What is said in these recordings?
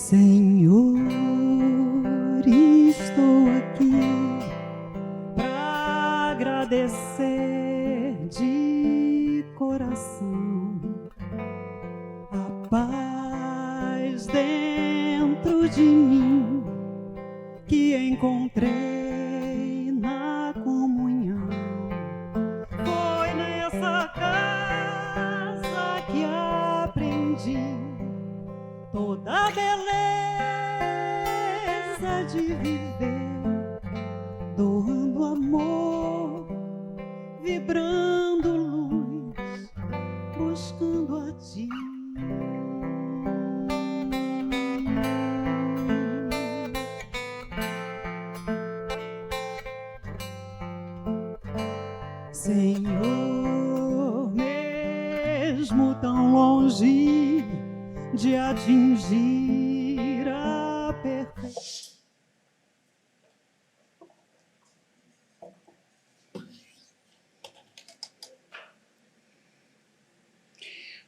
Senhor, estou aqui para agradecer de coração a paz dentro de mim que encontrei na comunhão. Foi nessa casa que aprendi toda a beleza de viver, doando amor, vibrando luz, buscando a ti. Senhor, mesmo tão longe de atingir a perfeição.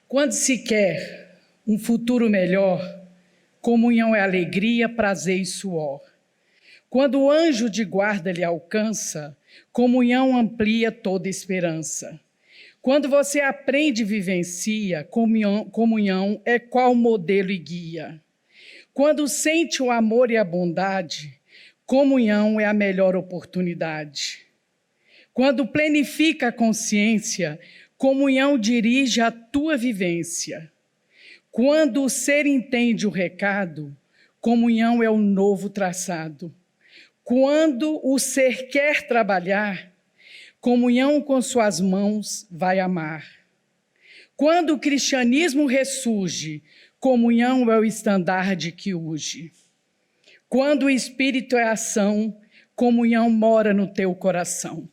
Quando se quer um futuro melhor, comunhão é alegria, prazer e suor. Quando o anjo de guarda lhe alcança, comunhão amplia toda esperança. Quando você aprende e vivencia, comunhão é qual modelo e guia. Quando sente o amor e a bondade, comunhão é a melhor oportunidade. Quando planifica a consciência, comunhão dirige a tua vivência. Quando o ser entende o recado, comunhão é o novo traçado. Quando o ser quer trabalhar, comunhão com suas mãos vai amar. Quando o cristianismo ressurge, comunhão é o estandarte que urge. Quando o Espírito é ação, comunhão mora no teu coração.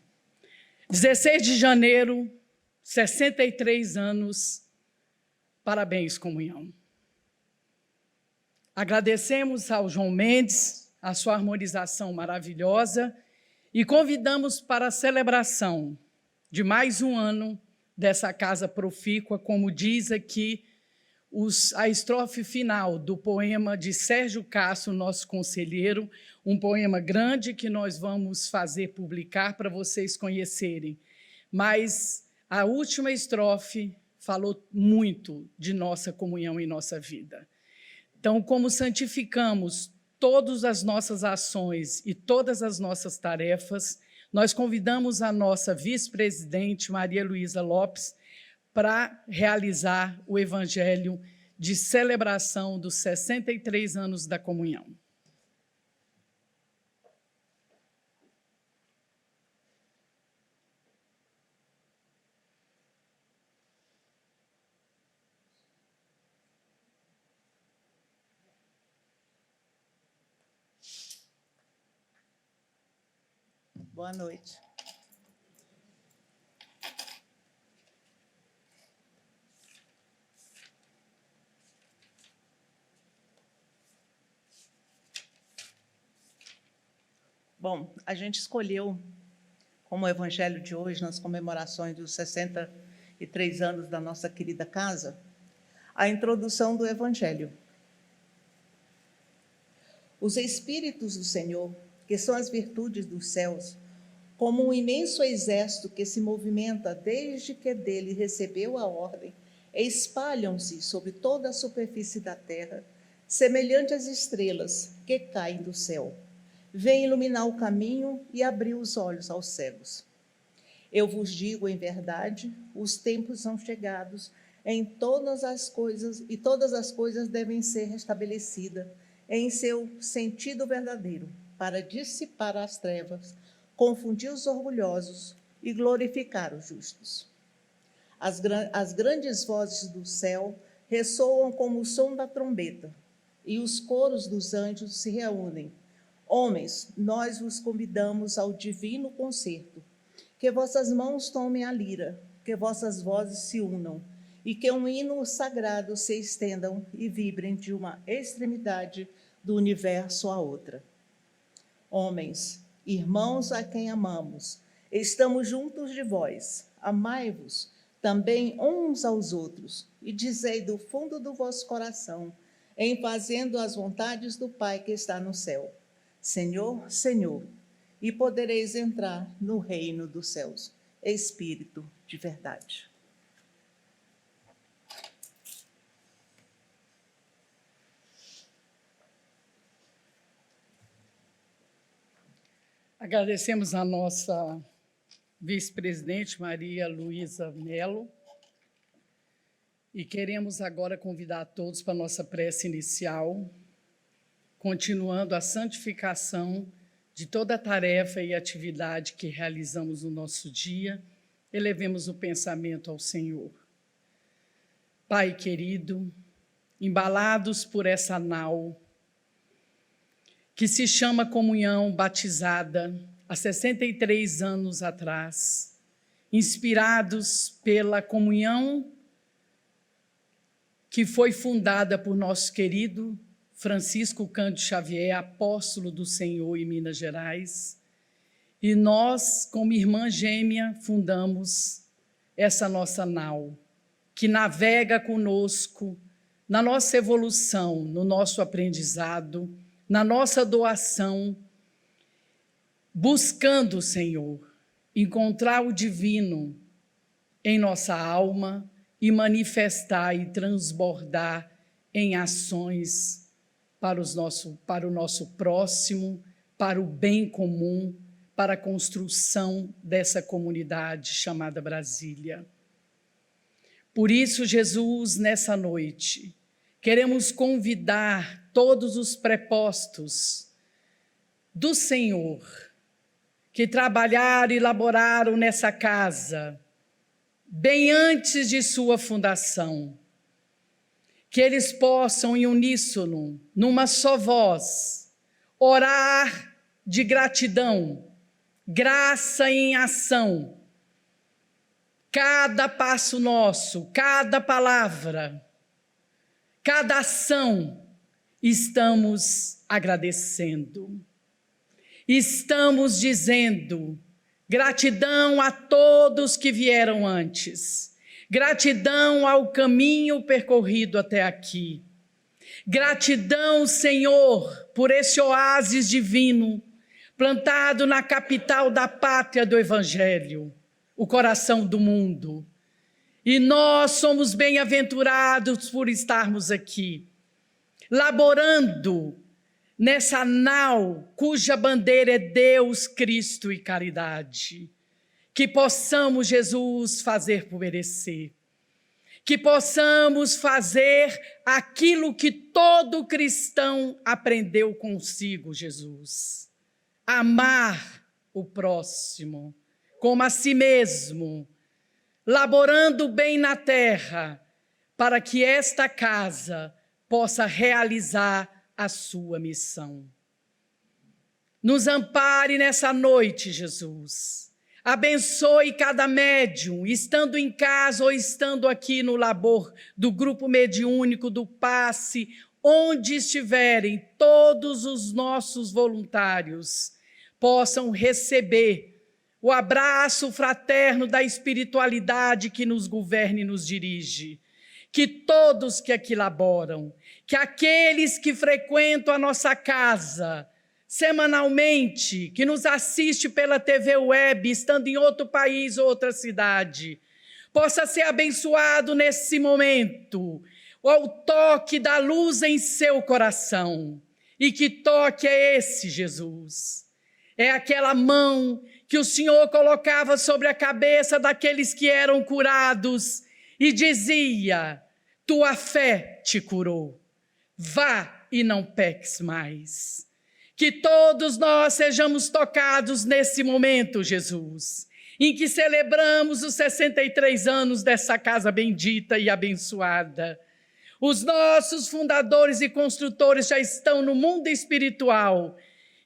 16 de janeiro, 63 anos, parabéns, comunhão. Agradecemos ao João Mendes a sua harmonização maravilhosa e convidamos para a celebração de mais um ano dessa casa profícua, como diz aqui a estrofe final do poema de Sérgio Castro, nosso conselheiro, um poema grande que nós vamos fazer publicar para vocês conhecerem. Mas a última estrofe falou muito de nossa comunhão em nossa vida. Então, como santificamos todas as nossas ações e todas as nossas tarefas, nós convidamos a nossa vice-presidente, Maria Luísa Lopes, para realizar o evangelho de celebração dos 63 anos da comunhão. Boa noite. Bom, a gente escolheu como evangelho de hoje, nas comemorações dos 63 anos da nossa querida casa, a introdução do evangelho. Os Espíritos do Senhor, que são as virtudes dos céus, como um imenso exército que se movimenta desde que dele recebeu a ordem, espalham-se sobre toda a superfície da terra, semelhante às estrelas que caem do céu. Vem iluminar o caminho e abrir os olhos aos cegos. Eu vos digo em verdade, os tempos são chegados em todas as coisas, e todas as coisas devem ser restabelecidas em seu sentido verdadeiro, para dissipar as trevas, confundir os orgulhosos e glorificar os justos. As grandes vozes do céu ressoam como o som da trombeta, e os coros dos anjos se reúnem. Homens, nós vos convidamos ao divino concerto, que vossas mãos tomem a lira, que vossas vozes se unam, e que um hino sagrado se estendam e vibrem de uma extremidade do universo à outra. Homens, irmãos a quem amamos, estamos juntos de vós, amai-vos também uns aos outros, e dizei do fundo do vosso coração, em fazendo as vontades do Pai que está no céu. Senhor, Senhor, e podereis entrar no reino dos céus. Espírito de verdade. Agradecemos a nossa vice-presidente, Maria Luísa Melo, e queremos agora convidar todos para a nossa prece inicial, continuando a santificação de toda a tarefa e atividade que realizamos no nosso dia, elevemos o pensamento ao Senhor. Pai querido, embalados por essa nau, que se chama comunhão, batizada há 63 anos atrás, inspirados pela comunhão que foi fundada por nosso querido Francisco Cândido Xavier, apóstolo do Senhor em Minas Gerais, e nós, como irmã gêmea, fundamos essa nossa nau, que navega conosco na nossa evolução, no nosso aprendizado, na nossa doação, buscando, Senhor, encontrar o divino em nossa alma e manifestar e transbordar em ações para o nosso próximo, para o bem comum, para a construção dessa comunidade chamada Brasília. Por isso, Jesus, nessa noite, queremos convidar todos os prepostos do Senhor que trabalharam e laboraram nessa casa, bem antes de sua fundação, que eles possam, em uníssono, numa só voz, orar de gratidão, graça em ação, cada passo nosso, cada palavra, cada ação, estamos agradecendo. Estamos dizendo gratidão a todos que vieram antes. Gratidão ao caminho percorrido até aqui. Gratidão, Senhor, por esse oásis divino, plantado na capital da pátria do Evangelho, o coração do mundo. E nós somos bem-aventurados por estarmos aqui, laborando nessa nau cuja bandeira é Deus, Cristo e caridade. Que possamos, Jesus, fazer por merecer. Que possamos fazer aquilo que todo cristão aprendeu consigo, Jesus. Amar o próximo como a si mesmo, laborando bem na terra, para que esta casa possa realizar a sua missão. Nos ampare nessa noite, Jesus. Abençoe cada médium, estando em casa ou estando aqui no labor do grupo mediúnico do Passe, onde estiverem, todos os nossos voluntários possam receber o abraço fraterno da espiritualidade que nos governa e nos dirige. Que todos que aqui laboram, que aqueles que frequentam a nossa casa semanalmente, que nos assiste pela TV web, estando em outro país ou outra cidade, possa ser abençoado nesse momento, ao toque da luz em seu coração. E que toque é esse, Jesus? É aquela mão que o Senhor colocava sobre a cabeça daqueles que eram curados e dizia: tua fé te curou, vá e não peques mais. Que todos nós sejamos tocados nesse momento, Jesus, em que celebramos os 63 anos dessa casa bendita e abençoada. Os nossos fundadores e construtores já estão no mundo espiritual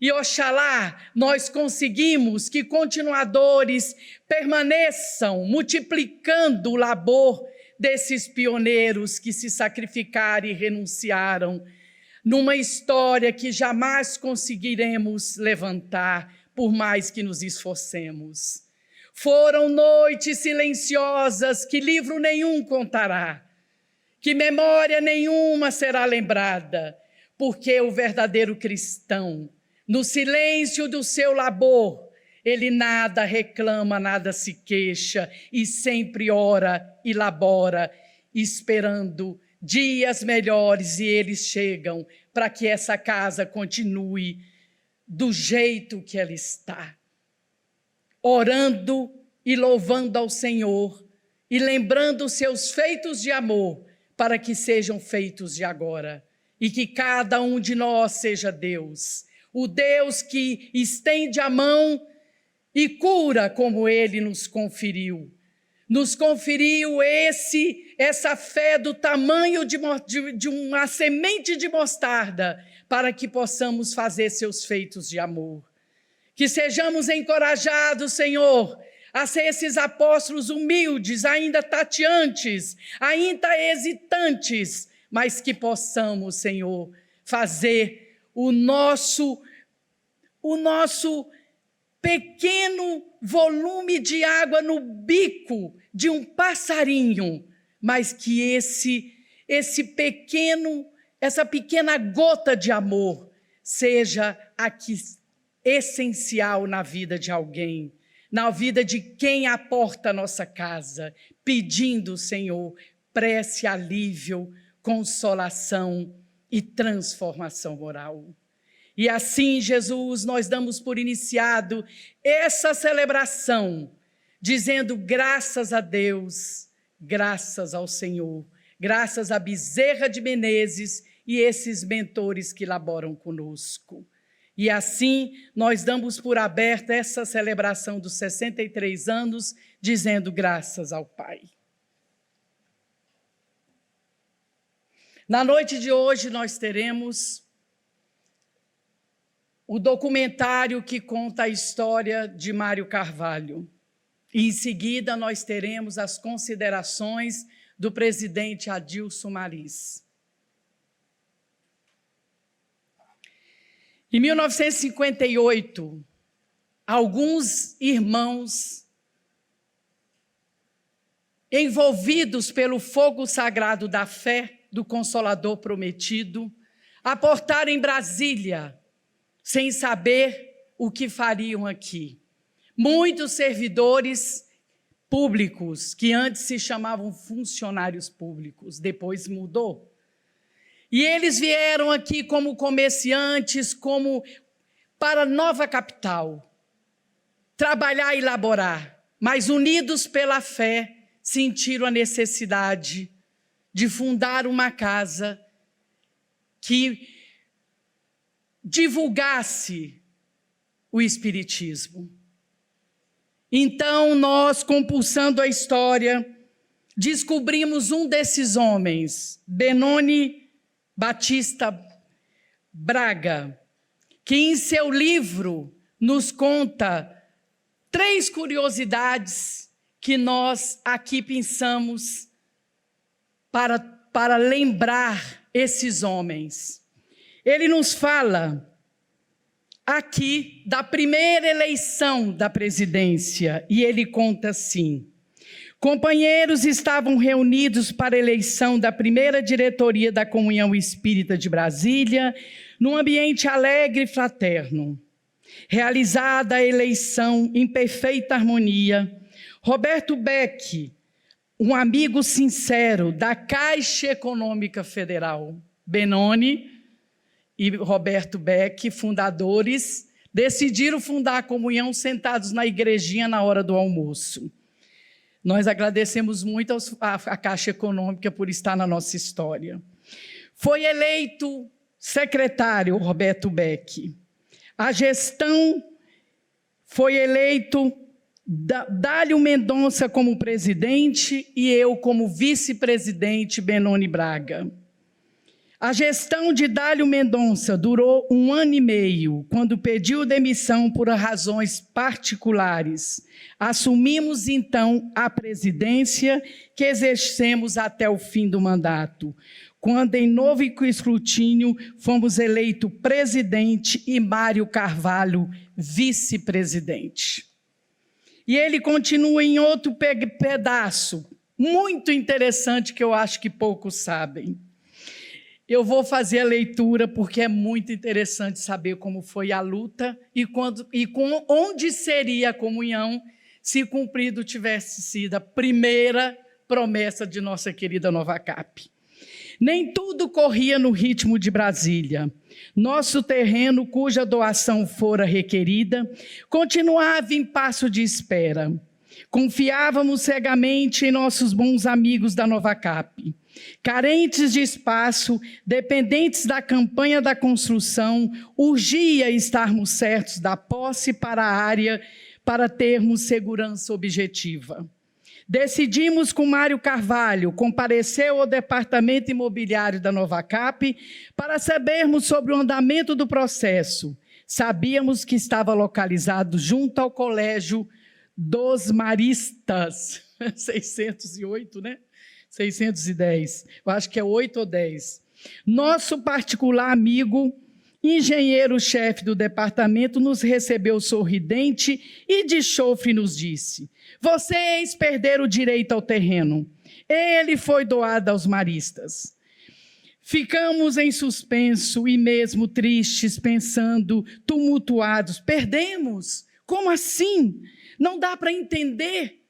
e, oxalá, nós conseguimos que continuadores permaneçam multiplicando o labor desses pioneiros que se sacrificaram e renunciaram numa história que jamais conseguiremos levantar, por mais que nos esforcemos. Foram noites silenciosas que livro nenhum contará, que memória nenhuma será lembrada, porque o verdadeiro cristão, no silêncio do seu labor, ele nada reclama, nada se queixa e sempre ora e labora, esperando dias melhores, e eles chegam para que essa casa continue do jeito que ela está, orando e louvando ao Senhor e lembrando os seus feitos de amor, para que sejam feitos de agora, e que cada um de nós seja Deus, o Deus que estende a mão e cura como Ele nos conferiu essa fé do tamanho de uma semente de mostarda, para que possamos fazer seus feitos de amor. Que sejamos encorajados, Senhor, a ser esses apóstolos humildes, ainda tateantes, ainda hesitantes, mas que possamos, Senhor, fazer o nosso pequeno volume de água no bico de um passarinho, mas que essa pequena gota de amor seja essencial na vida de alguém, na vida de quem aporta a nossa casa, pedindo, Senhor, prece, alívio, consolação e transformação moral. E assim, Jesus, nós damos por iniciado essa celebração, dizendo graças a Deus, graças ao Senhor, graças a Bezerra de Menezes e esses mentores que laboram conosco. E assim, nós damos por aberta essa celebração dos 63 anos, dizendo graças ao Pai. Na noite de hoje, nós teremos o documentário que conta a história de Mário Carvalho. E, em seguida, nós teremos as considerações do presidente Adilson Maris. Em 1958, alguns irmãos envolvidos pelo fogo sagrado da fé do Consolador prometido, aportaram em Brasília, sem saber o que fariam aqui. Muitos servidores públicos, que antes se chamavam funcionários públicos, depois mudou. E eles vieram aqui como comerciantes, como para a nova capital, trabalhar e laborar, mas unidos pela fé, sentiram a necessidade de fundar uma casa que divulgasse o Espiritismo. Então, nós, compulsando a história, descobrimos um desses homens, Benoni Batista Braga, que em seu livro nos conta 3 curiosidades que nós aqui pensamos para lembrar esses homens. Ele nos fala aqui da primeira eleição da presidência, e ele conta assim: companheiros estavam reunidos para a eleição da primeira diretoria da Comunhão Espírita de Brasília, num ambiente alegre e fraterno. Realizada a eleição em perfeita harmonia, Roberto Beck, um amigo sincero da Caixa Econômica Federal, Benoni e Roberto Beck, fundadores, decidiram fundar a comunhão sentados na igrejinha na hora do almoço. Nós agradecemos muito à Caixa Econômica por estar na nossa história. Foi eleito secretário Roberto Beck. A gestão foi eleito Dálio Mendonça como presidente e eu como vice-presidente, Benoni Braga. A gestão de Dálio Mendonça durou 1 ano e meio, quando pediu demissão por razões particulares. Assumimos, então, a presidência, que exercemos até o fim do mandato, quando, em novo escrutínio, fomos eleitos presidente e Mário Carvalho vice-presidente. E ele continua em outro pedaço, muito interessante que eu acho que poucos sabem. Eu vou fazer a leitura porque é muito interessante saber como foi a luta onde seria a comunhão se cumprido tivesse sido a primeira promessa de nossa querida Novacap. Nem tudo corria no ritmo de Brasília. Nosso terreno, cuja doação fora requerida, continuava em passo de espera. Confiávamos cegamente em nossos bons amigos da Novacap. Carentes de espaço, dependentes da campanha da construção, urgia estarmos certos da posse para a área para termos segurança objetiva. Decidimos com Mário Carvalho, compareceu ao Departamento Imobiliário da Novacap para sabermos sobre o andamento do processo. Sabíamos que estava localizado junto ao Colégio dos Maristas, 608, né? 610, eu acho que é 8 ou 10. Nosso particular amigo, engenheiro-chefe do departamento, nos recebeu sorridente e de chofre nos disse: vocês perderam o direito ao terreno. Ele foi doado aos maristas. Ficamos em suspenso e mesmo tristes, pensando, tumultuados: perdemos? Como assim? Não dá para entender.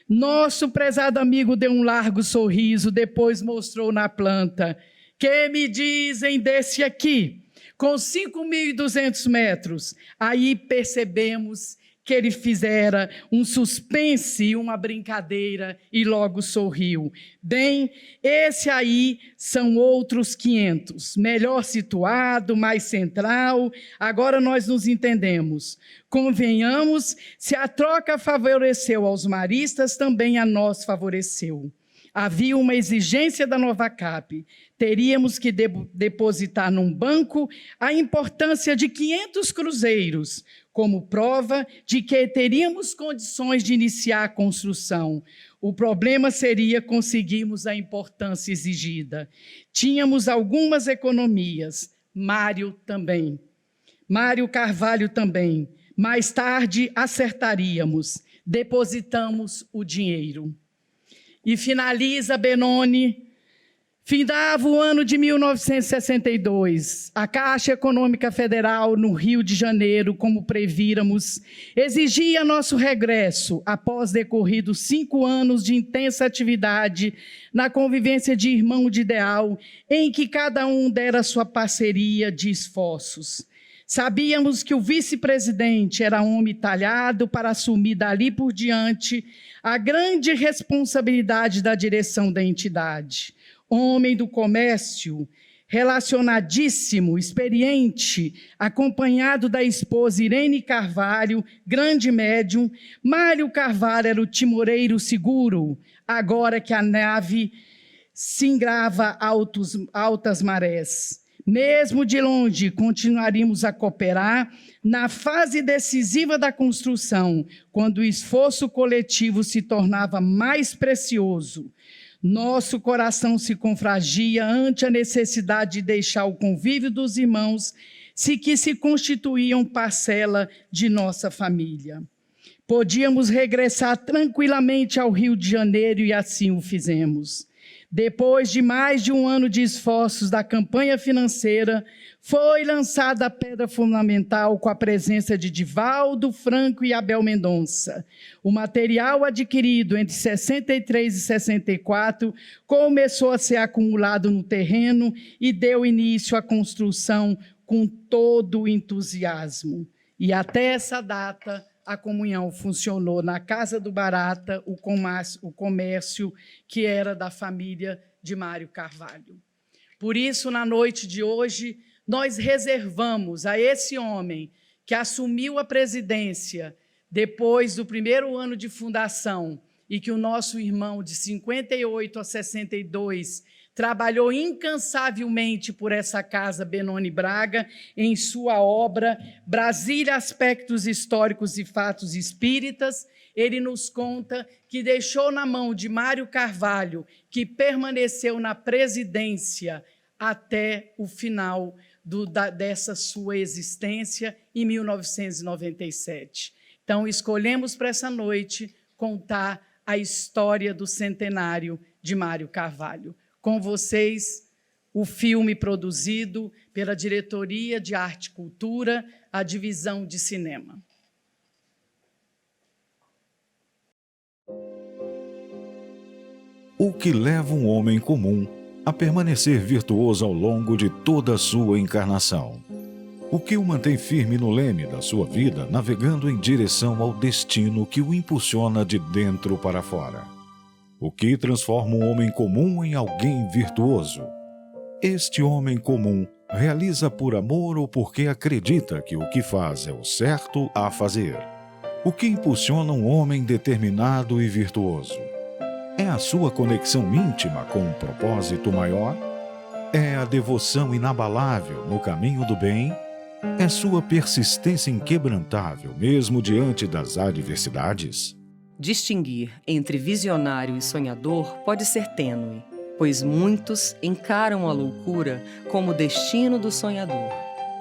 Nosso prezado amigo deu um largo sorriso, depois mostrou na planta. Que me dizem desse aqui, com 5.200 metros? Aí percebemos que ele fizera um suspense e uma brincadeira e logo sorriu. Bem, esse aí são outros 500, melhor situado, mais central. Agora nós nos entendemos. Convenhamos, se a troca favoreceu aos maristas, também a nós favoreceu. Havia uma exigência da Novacap. Teríamos que depositar num banco a importância de 500 cruzeiros, como prova de que teríamos condições de iniciar a construção. O problema seria conseguirmos a importância exigida. Tínhamos algumas economias, Mário também. Mário Carvalho também. Mais tarde acertaríamos. Depositamos o dinheiro. E finaliza Benoni. Findava o ano de 1962. A Caixa Econômica Federal, no Rio de Janeiro, como prevíramos, exigia nosso regresso após decorridos 5 anos de intensa atividade na convivência de irmão de ideal, em que cada um dera sua parceria de esforços. Sabíamos que o vice-presidente era homem talhado para assumir dali por diante a grande responsabilidade da direção da entidade. Homem do comércio, relacionadíssimo, experiente, acompanhado da esposa Irene Carvalho, grande médium. Mário Carvalho era o timoreiro seguro, agora que a nave singrava altas marés. Mesmo de longe, continuaríamos a cooperar na fase decisiva da construção, quando o esforço coletivo se tornava mais precioso. Nosso coração se confragia ante a necessidade de deixar o convívio dos irmãos, que se constituíam parcela de nossa família. Podíamos regressar tranquilamente ao Rio de Janeiro e assim o fizemos. Depois de mais de 1 ano de esforços da campanha financeira, foi lançada a pedra fundamental com a presença de Divaldo Franco e Abel Mendonça. O material adquirido entre 63 e 64 começou a ser acumulado no terreno e deu início à construção com todo o entusiasmo. E até essa data, a comunhão funcionou na Casa do Barata, o comércio que era da família de Mário Carvalho. Por isso, na noite de hoje, nós reservamos a esse homem que assumiu a presidência depois do 1º ano de fundação e que o nosso irmão de 58 a 62 trabalhou incansavelmente por essa casa, Benoni Braga, em sua obra Brasília, Aspectos Históricos e Fatos Espíritas. Ele nos conta que deixou na mão de Mário Carvalho, que permaneceu na presidência até o final dessa sua existência, em 1997. Então, escolhemos para essa noite contar a história do centenário de Mário Carvalho. Com vocês, o filme produzido pela Diretoria de Arte e Cultura, a Divisão de Cinema. O que leva um homem comum a permanecer virtuoso ao longo de toda a sua encarnação? O que o mantém firme no leme da sua vida, navegando em direção ao destino que o impulsiona de dentro para fora? O que transforma um homem comum em alguém virtuoso? Este homem comum realiza por amor ou porque acredita que o que faz é o certo a fazer? O que impulsiona um homem determinado e virtuoso? É a sua conexão íntima com um propósito maior? É a devoção inabalável no caminho do bem? É sua persistência inquebrantável, mesmo diante das adversidades? Distinguir entre visionário e sonhador pode ser tênue, pois muitos encaram a loucura como o destino do sonhador.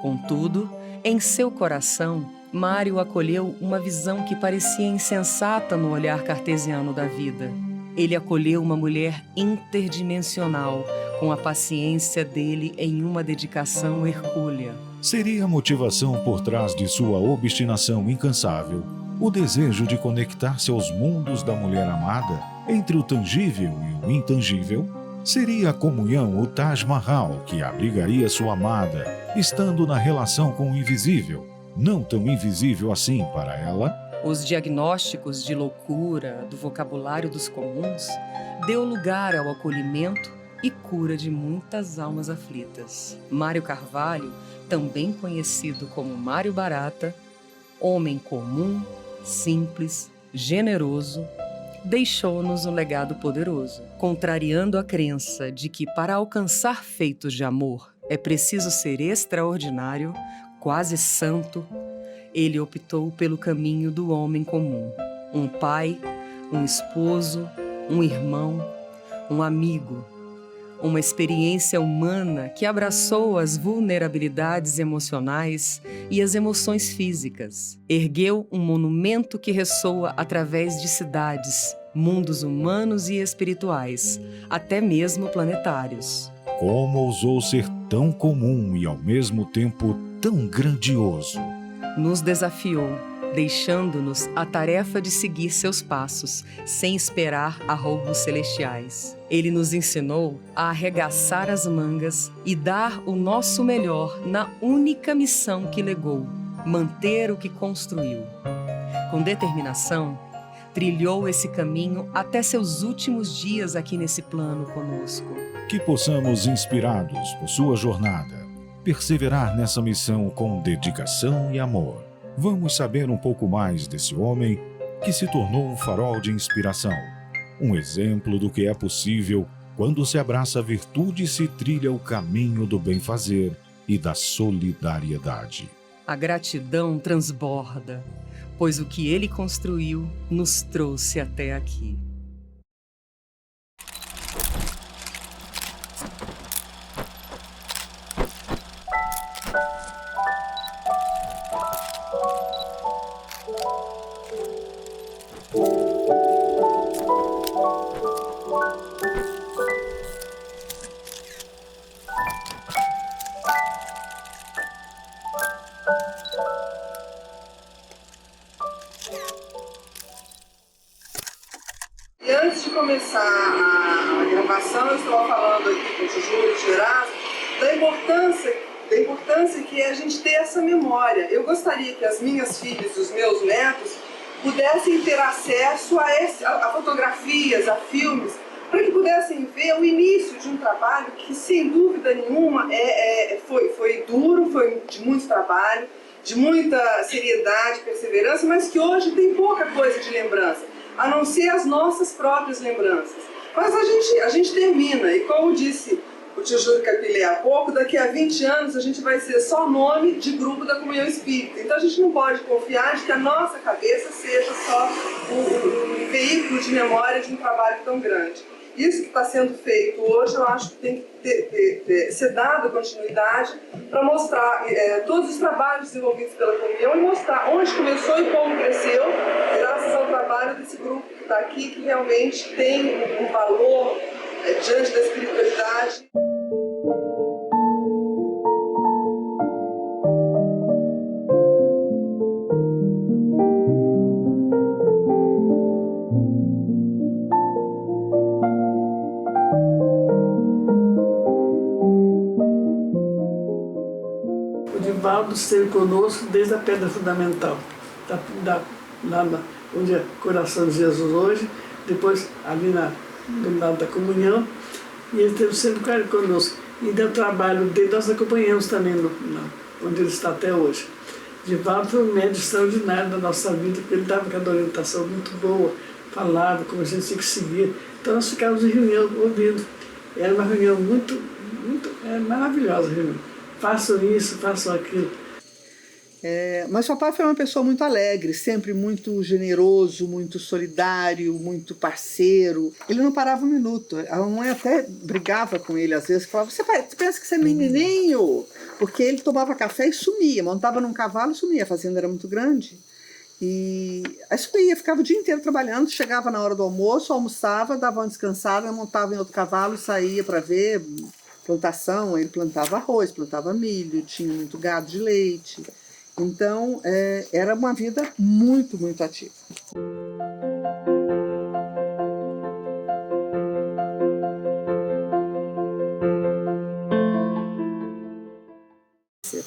Contudo, em seu coração, Mário acolheu uma visão que parecia insensata no olhar cartesiano da vida. Ele acolheu uma mulher interdimensional, com a paciência dele em uma dedicação hercúlea. Seria a motivação por trás de sua obstinação incansável o desejo de conectar-se aos mundos da mulher amada, entre o tangível e o intangível? Seria a comunhão o Taj Mahal que abrigaria sua amada, estando na relação com o invisível, não tão invisível assim para ela? Os diagnósticos de loucura do vocabulário dos comuns deu lugar ao acolhimento e cura de muitas almas aflitas. Mário Carvalho, também conhecido como Mário Barata, homem comum, simples, generoso, deixou-nos um legado poderoso, contrariando a crença de que para alcançar feitos de amor é preciso ser extraordinário, quase santo. Ele optou pelo caminho do homem comum. Um pai, um esposo, um irmão, um amigo. Uma experiência humana que abraçou as vulnerabilidades emocionais e as emoções físicas. Ergueu um monumento que ressoa através de cidades, mundos humanos e espirituais, até mesmo planetários. Como ousou ser tão comum e ao mesmo tempo tão grandioso? Nos desafiou, deixando-nos a tarefa de seguir seus passos, sem esperar arroubos celestiais. Ele nos ensinou a arregaçar as mangas e dar o nosso melhor na única missão que legou: manter o que construiu. Com determinação, trilhou esse caminho até seus últimos dias aqui nesse plano conosco. Que possamos, inspirados por sua jornada, perseverar nessa missão com dedicação e amor. Vamos saber um pouco mais desse homem que se tornou um farol de inspiração, um exemplo do que é possível quando se abraça a virtude e se trilha o caminho do bem-fazer e da solidariedade. A gratidão transborda, pois o que ele construiu nos trouxe até aqui. E antes de começar a gravação, eu estava falando aqui com o Júlio e o Gerardo da importância que é a gente ter essa memória. Eu gostaria que as minhas filhas e os meus netos pudessem ter acesso a fotografias, a filmes, para que pudessem ver o início de um trabalho que, sem dúvida nenhuma, foi duro, foi de muito trabalho, de muita seriedade, perseverança, mas que hoje tem pouca coisa de lembrança, a não ser as nossas próprias lembranças. Mas a gente termina, e como disse o tio Júlio Capilé há pouco, daqui a 20 anos a gente vai ser só nome de grupo da Comunhão Espírita. Então a gente não pode confiar de que a nossa cabeça seja só um veículo de memória de um trabalho tão grande. isso que está sendo feito hoje, eu acho que tem que ser dada continuidade para mostrar todos os trabalhos desenvolvidos pela comunhão e mostrar onde começou e como cresceu, graças ao trabalho desse grupo que está aqui, que realmente tem um valor diante da espiritualidade. O Divaldo esteve conosco desde a pedra fundamental, onde é Coração de Jesus hoje, depois ali do lado da comunhão, e ele esteve sempre conosco. E deu trabalho dele, nós acompanhamos também onde ele está até hoje. Divaldo foi um médico extraordinário da nossa vida, porque ele dava cada orientação muito boa, falava como a gente tinha que seguir. Então nós ficávamos em reunião ouvindo. Era uma reunião muito maravilhosa a reunião. Façam isso, façam aquilo. Mas papai foi uma pessoa muito alegre, sempre muito generoso, muito solidário, muito parceiro. Ele não parava um minuto. A mamãe até brigava com ele às vezes, falava, você pensa que você é menininho? Porque ele tomava café e sumia, montava num cavalo e sumia, a fazenda era muito grande. E aí sumia, ficava o dia inteiro trabalhando, chegava na hora do almoço, almoçava, dava uma descansada, montava em outro cavalo e saía para ver plantação. Ele plantava arroz, plantava milho, tinha muito gado de leite. Então, era uma vida muito, muito ativa.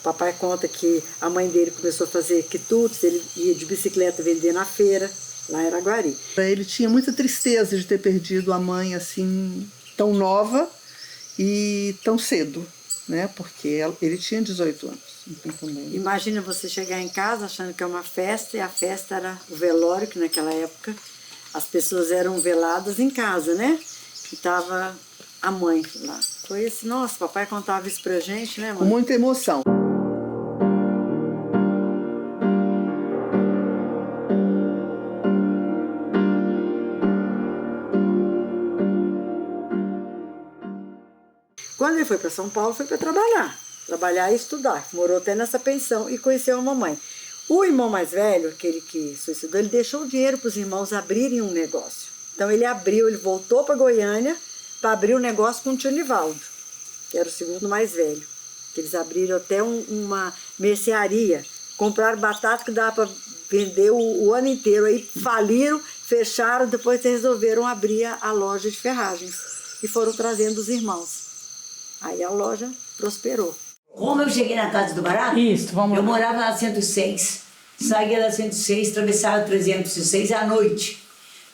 Papai conta que a mãe dele começou a fazer quitutes, ele ia de bicicleta vender na feira, lá em Araguari. Ele tinha muita tristeza de ter perdido a mãe assim, tão nova e tão cedo, né? Porque ele tinha 18 anos. Então, também... Imagina você chegar em casa achando que é uma festa, e a festa era o velório, que naquela época as pessoas eram veladas em casa, né? E estava a mãe lá. Foi assim, nossa, papai contava isso pra gente, né, mãe? Com muita emoção. Quando ele foi para São Paulo, foi para trabalhar e estudar. Morou até nessa pensão e conheceu a mamãe. O irmão mais velho, aquele que suicidou, ele deixou o dinheiro para os irmãos abrirem um negócio. Então ele voltou para Goiânia para abrir um negócio com o tio Nivaldo, que era o segundo mais velho. Eles abriram até uma mercearia, compraram batata que dava para vender o ano inteiro. Aí faliram, fecharam, depois resolveram abrir a loja de ferragens e foram trazendo os irmãos. Aí a loja prosperou. Como eu cheguei na casa do Barato, eu morava na 106, saía da 106, atravessava a 306 à noite,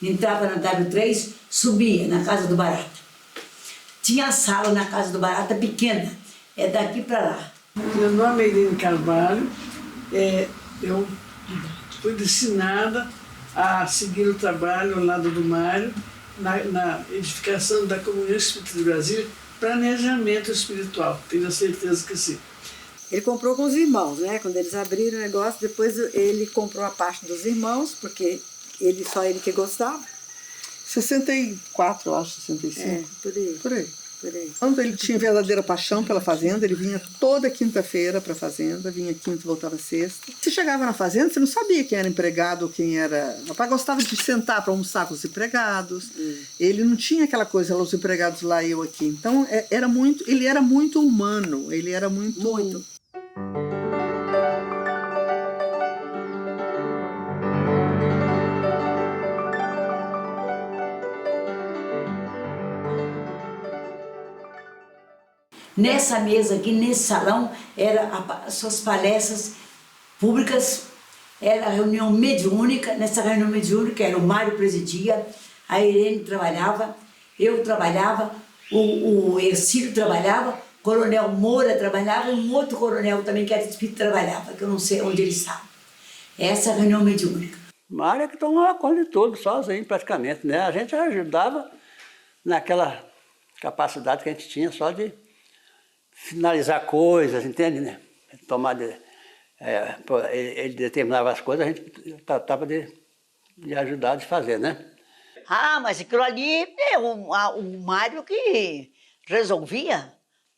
entrava na W3, subia na casa do Barato. Tinha sala na casa do Barato pequena, daqui para lá. Meu nome é Irene Carvalho, eu fui ensinada a seguir o trabalho ao lado do Mário, na edificação da Comunhão Espírita de Brasília, planejamento espiritual, tenho a certeza que sim. Ele comprou com os irmãos, né? Quando eles abriram o negócio, depois ele comprou a parte dos irmãos, porque só ele que gostava. 64, eu acho, 65. Por aí. Quando ele tinha verdadeira paixão pela fazenda, ele vinha toda quinta-feira para a fazenda, vinha quinta e voltava sexta. Você chegava na fazenda, você não sabia quem era empregado ou quem era... O papai gostava de sentar para almoçar com os empregados. Ele não tinha aquela coisa, os empregados lá e eu aqui. Então, ele era muito humano, ele era muito... Nessa mesa aqui, nesse salão, eram as suas palestras públicas, era a reunião mediúnica. Nessa reunião mediúnica era o Mário presidia, a Irene trabalhava, eu trabalhava, o Ercílio trabalhava, o Coronel Moura trabalhava e um outro coronel também que era espírito trabalhava, que eu não sei onde ele estava. Essa é a reunião mediúnica. Mário é que tomava conta de tudo, sozinho praticamente, né? A gente ajudava naquela capacidade que a gente tinha só de finalizar coisas, entende, né? Ele determinava as coisas, a gente tratava de ajudar, de fazer, né? Ah, mas aquilo ali é o Mário que resolvia.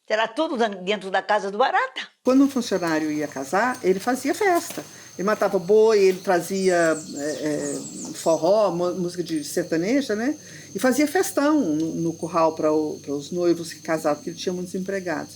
Era tudo dentro da casa do Barata. Quando um funcionário ia casar, ele fazia festa. Ele matava boi, ele trazia forró, música de sertaneja, né? E fazia festão no curral para os noivos que casavam, porque ele tinha muitos empregados.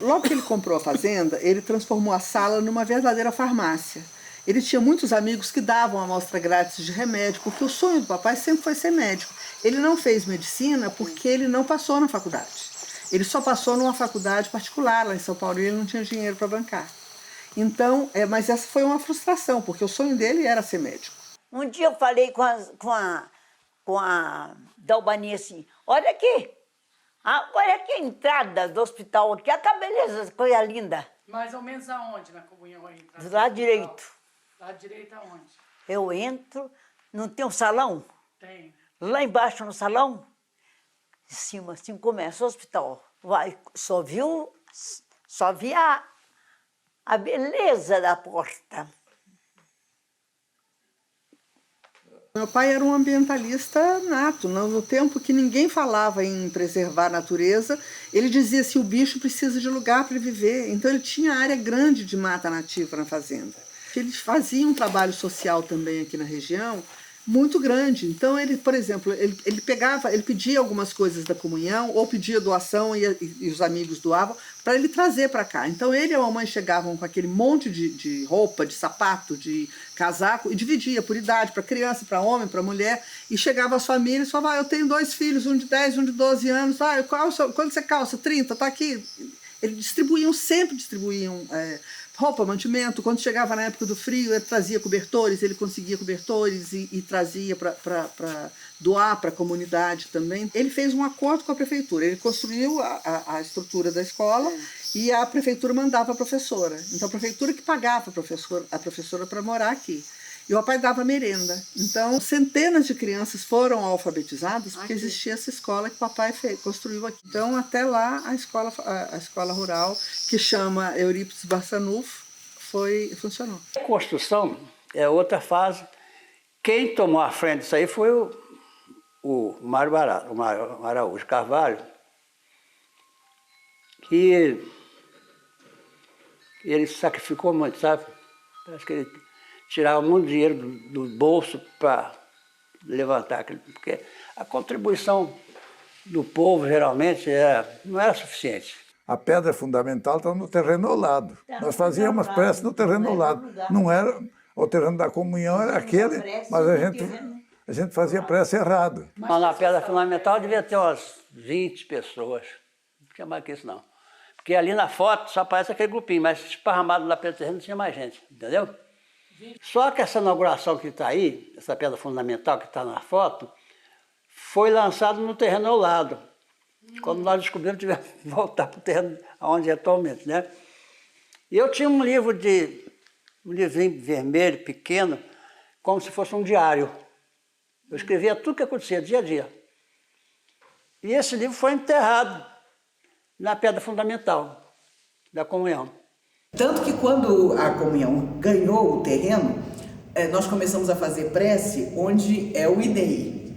Logo que ele comprou a fazenda, ele transformou a sala numa verdadeira farmácia. Ele tinha muitos amigos que davam amostra grátis de remédio, porque o sonho do papai sempre foi ser médico. Ele não fez medicina porque ele não passou na faculdade. Ele só passou numa faculdade particular lá em São Paulo e ele não tinha dinheiro para bancar. Então, mas essa foi uma frustração, porque o sonho dele era ser médico. Um dia eu falei com a Dalbani assim, olha aqui, olha aqui a entrada do hospital aqui, olha que beleza, coisa linda. Mais ou menos aonde na comunhão aí? Do lado direito. Lado direito aonde? Eu entro, não tem um salão? Tem. Lá embaixo no salão, em cima, assim começa o hospital. Só vi a beleza da porta. Meu pai era um ambientalista nato. No tempo que ninguém falava em preservar a natureza, ele dizia assim, o bicho precisa de lugar para viver. Então ele tinha área grande de mata nativa na fazenda. Eles faziam um trabalho social também aqui na região, muito grande. Então ele, por exemplo, ele pedia algumas coisas da comunhão, ou pedia doação e os amigos doavam, para ele trazer para cá. Então ele e a mamãe chegavam com aquele monte de roupa, de sapato, de casaco, e dividia por idade, para criança, para homem, para mulher, e chegavam as famílias e falavam, eu tenho 2 filhos, um de 10, um de 12 anos, quando você calça? 30, tá aqui. Eles sempre distribuíam roupa, mantimento. Quando chegava na época do frio, ele trazia cobertores, ele conseguia cobertores e trazia para doar para a comunidade também. Ele fez um acordo com a prefeitura, ele construiu a estrutura da escola e a prefeitura mandava a professora. Então a prefeitura que pagava a professora para morar aqui. E o papai dava merenda. Então, centenas de crianças foram alfabetizadas porque existia essa escola que o papai construiu aqui. Então, até lá, a escola rural, que chama Eurípides Barçanufo, funcionou. A construção é outra fase. Quem tomou a frente disso aí foi o Mário Araújo Carvalho, que ele sacrificou muito, sabe? Parece que ele tirava muito dinheiro do bolso para levantar aquilo, porque a contribuição do povo geralmente não era suficiente. A pedra fundamental está no terreno ao lado. Nós fazíamos prece no terreno ao lado. Não era o terreno da comunhão, era aquele, mas a gente fazia prece errado. Mas na pedra fundamental devia ter umas 20 pessoas. Não tinha mais que isso, não. Porque ali na foto só aparece aquele grupinho, mas esparramado lá pelo terreno não tinha mais gente, entendeu? Só que essa inauguração que está aí, essa pedra fundamental que está na foto, foi lançada no terreno ao lado. Quando nós descobrimos, tivemos que voltar para o terreno onde é atualmente, né? E eu tinha um livrinho vermelho, pequeno, como se fosse um diário. Eu escrevia tudo o que acontecia, dia a dia. E esse livro foi enterrado na pedra fundamental da comunhão. Tanto que quando a comunhão ganhou o terreno, nós começamos a fazer prece onde é o INEI.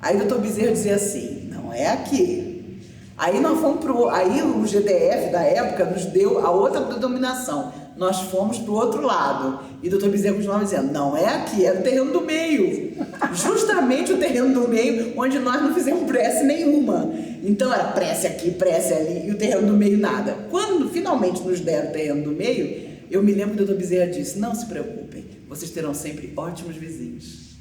Aí o doutor Bezerra dizia assim, não é aqui. Aí nós fomos aí o GDF da época nos deu a outra denominação. Nós fomos para o outro lado. E o doutor Bezerra continuava dizendo, não é aqui, é o terreno do meio. Justamente o terreno do meio, onde nós não fizemos prece nenhuma. Então era prece aqui, prece ali, e o terreno do meio nada. Quando finalmente nos deram o terreno do meio, eu me lembro que o doutor Bezerra disse, não se preocupem, vocês terão sempre ótimos vizinhos.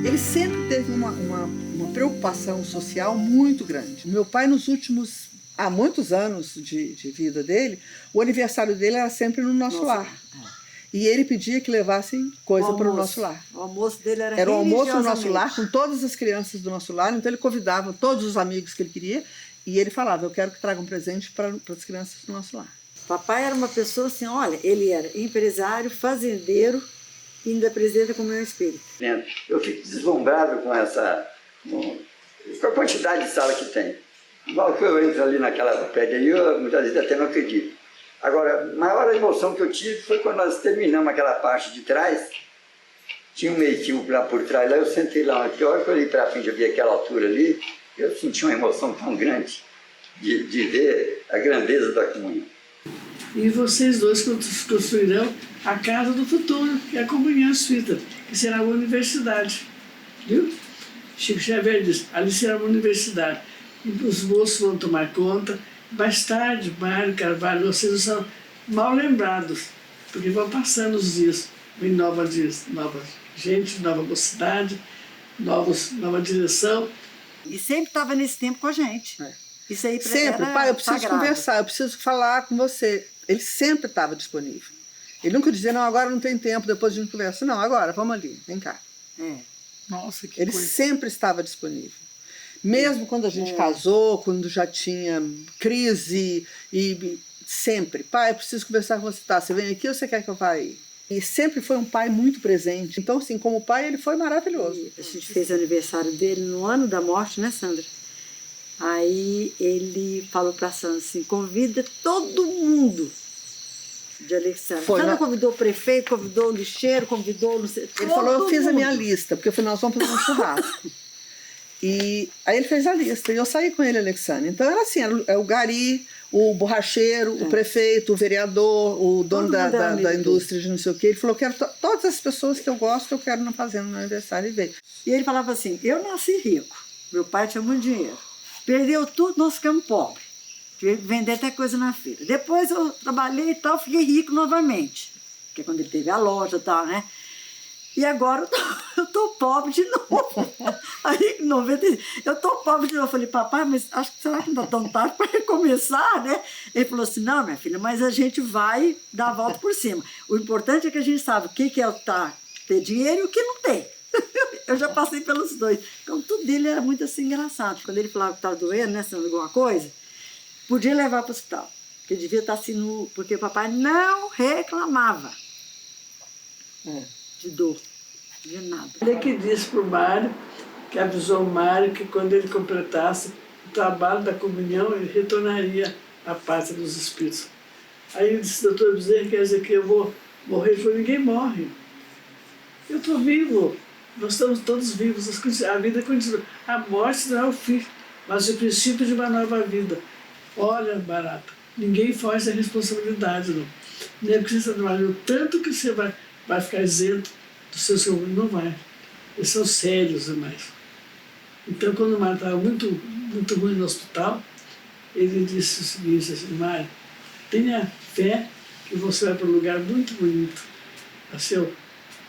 Ele sempre teve uma preocupação social muito grande. Meu pai, há muitos anos de vida dele, o aniversário dele era sempre no nosso lar. E ele pedia que levassem coisa para o nosso lar. O almoço dele era o almoço no nosso lar, com todas as crianças do nosso lar. Então ele convidava todos os amigos que ele queria e ele falava, eu quero que tragam presente para as crianças do nosso lar. Papai era uma pessoa assim, olha, ele era empresário, fazendeiro e ainda presidente da Comunhão Espírita. Eu fico deslumbrado com a quantidade de sala que tem. Igual que eu entro ali naquela prédio aí, eu muitas vezes até não acredito. Agora, a maior emoção que eu tive foi quando nós terminamos aquela parte de trás. Tinha um meio-fio lá por trás, lá eu sentei lá. A hora que eu olhei para frente, eu vi aquela altura ali, eu senti uma emoção tão grande de ver a grandeza da comunhão. E vocês dois construirão a casa do futuro, que é a Comunhão Espírita, que será uma universidade. Viu? Chico Xavier disse, ali será uma universidade. E os moços vão tomar conta. Mais tarde, Mário Carvalho, vocês são mal lembrados, porque vão passando os dias, vem nova gente, nova mocidade, nova direção. E sempre estava nesse tempo com a gente. Isso aí sempre, pai, eu preciso conversar, eu preciso falar com você. Ele sempre estava disponível. Ele nunca dizia, não, agora não tem tempo, depois a gente conversa. Não, agora, vamos ali, vem cá. Nossa, que Ele coisa. sempre estava disponível. Mesmo quando a gente casou, quando já tinha crise, e sempre, pai, eu preciso conversar com você, tá? Você vem aqui ou você quer que eu vá aí? E sempre foi um pai muito presente. Então, assim, como pai, ele foi maravilhoso. A gente fez o aniversário dele no ano da morte, né, Sandra? Aí ele falou pra Sandra assim, convida todo mundo de Alexandre. Sandra convidou o prefeito, convidou o lixeiro, convidou... Ele falou, eu fiz a minha lista, porque afinal nós vamos fazer um churrasco. E aí ele fez a lista, e eu saí com ele, Alexandre. Então era assim, era o gari, o borracheiro, o prefeito, o vereador, o dono da indústria de não sei o quê. Ele falou, quero todas as pessoas que eu gosto, eu quero na fazenda no meu aniversário, e veio. E ele falava assim, eu nasci rico, meu pai tinha muito dinheiro. Perdeu tudo, nós ficamos pobres. Tive que vender até coisa na feira. Depois eu trabalhei e tal, fiquei rico novamente. Que é quando ele teve a loja e tal, né? E agora eu tô pobre de novo. Aí, em 90, eu tô pobre de novo. Eu falei, papai, mas será que não tá tão tarde para recomeçar, né? Ele falou assim, não, minha filha, mas a gente vai dar a volta por cima. O importante é que a gente sabe o que é ter dinheiro e o que não tem. Eu já passei pelos dois. Então, tudo dele era muito assim engraçado. Quando ele falava que estava doendo, né, sendo alguma coisa, podia levar para o hospital. Porque devia estar assim, porque o papai não reclamava de dor, de nada. Ele que disse para o Mário, que avisou o Mário que quando ele completasse o trabalho da comunhão, ele retornaria à pátria dos espíritos. Aí ele disse, doutor Bezerra, quer dizer que eu vou morrer? Ele falou, ninguém morre. Eu estou vivo. Nós estamos todos vivos, a vida continua. A morte não é o fim, mas o princípio de uma nova vida. Olha, Barata, ninguém foge da responsabilidade, não. Nem é porque você trabalhou tanto que você vai ficar isento do seu seguro, não vai. Eles são sérios demais. Então, quando o Mário estava muito, muito ruim no hospital, ele disse o seguinte, assim, Mário, tenha fé que você vai para um lugar muito bonito.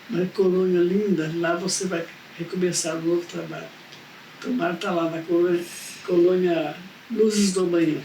Uma colônia linda, lá você vai recomeçar um novo trabalho. Então, o Mário está lá na colônia Luzes do Manhã.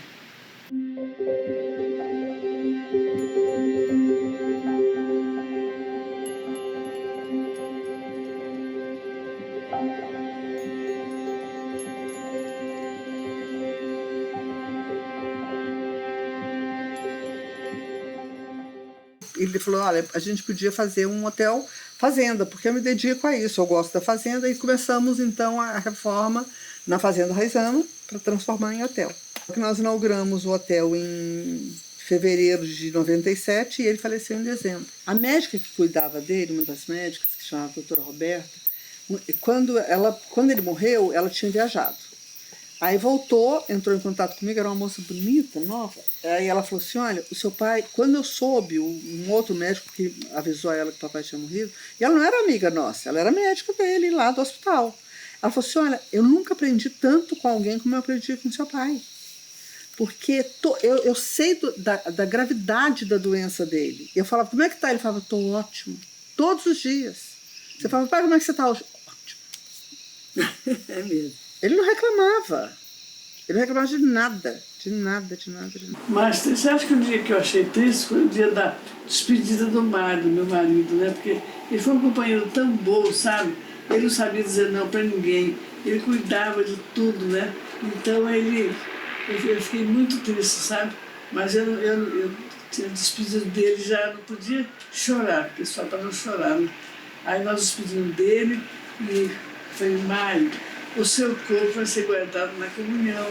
Ele falou, olha, a gente podia fazer um hotel fazenda, porque eu me dedico a isso, eu gosto da fazenda, e começamos então a reforma na Fazenda Raizano para transformar em hotel. Nós inauguramos o hotel em fevereiro de 97 e ele faleceu em dezembro. A médica que cuidava dele, uma das médicas, que se chamava doutora Roberta, quando ele morreu, ela tinha viajado. Aí voltou, entrou em contato comigo, era uma moça bonita, nova. Aí ela falou assim, olha, o seu pai, quando eu soube, um outro médico que avisou a ela que o papai tinha morrido, e ela não era amiga nossa, ela era médica dele lá do hospital. Ela falou assim, olha, eu nunca aprendi tanto com alguém como eu aprendi com seu pai. Porque eu sei da gravidade da doença dele. Eu falava, como é que tá? Ele falava, tô ótimo, todos os dias. Você falava, pai, como é que você tá hoje? Ótimo. É mesmo. Ele não reclamava. Ele não reclamava de nada. De nada. Mas você acha que o dia que eu achei triste foi o dia da despedida do Mário, meu marido, né? Porque ele foi um companheiro tão bom, sabe? Ele não sabia dizer não para ninguém. Ele cuidava de tudo, né? Então eu fiquei muito triste, sabe? Mas eu tinha despedido dele, já não podia chorar, porque só para não chorar, né? Aí nós despedimos dele e falei, Mário, o seu corpo vai ser guardado na comunhão.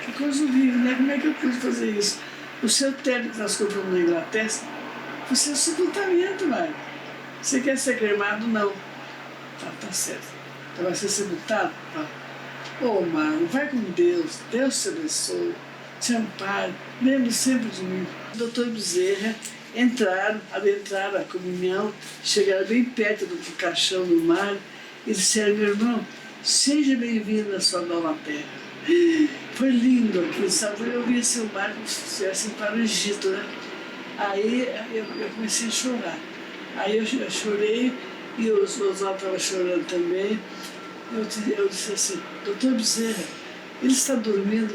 Que coisa horrível, né? Como é que eu pude fazer isso? O seu terno que nós compramos na Inglaterra foi seu sepultamento, Mário. Você quer ser cremado? Não. Tá certo. Então vai ser sepultado? Tá. Ô, Mário, vai com Deus. Deus te abençoe. Te ampare. Lembre sempre de mim. O doutor Bezerra adentraram a comunhão, chegaram bem perto do caixão do Mário e disseram, meu irmão, seja bem-vindo à sua nova terra. Foi lindo aqui, sabe? Eu vi esse Mário como se estivesse para o Egito, né? Aí eu comecei a chorar. Aí eu chorei e o Oswaldo estava chorando também. Eu disse assim, doutor Bezerra, ele está dormindo,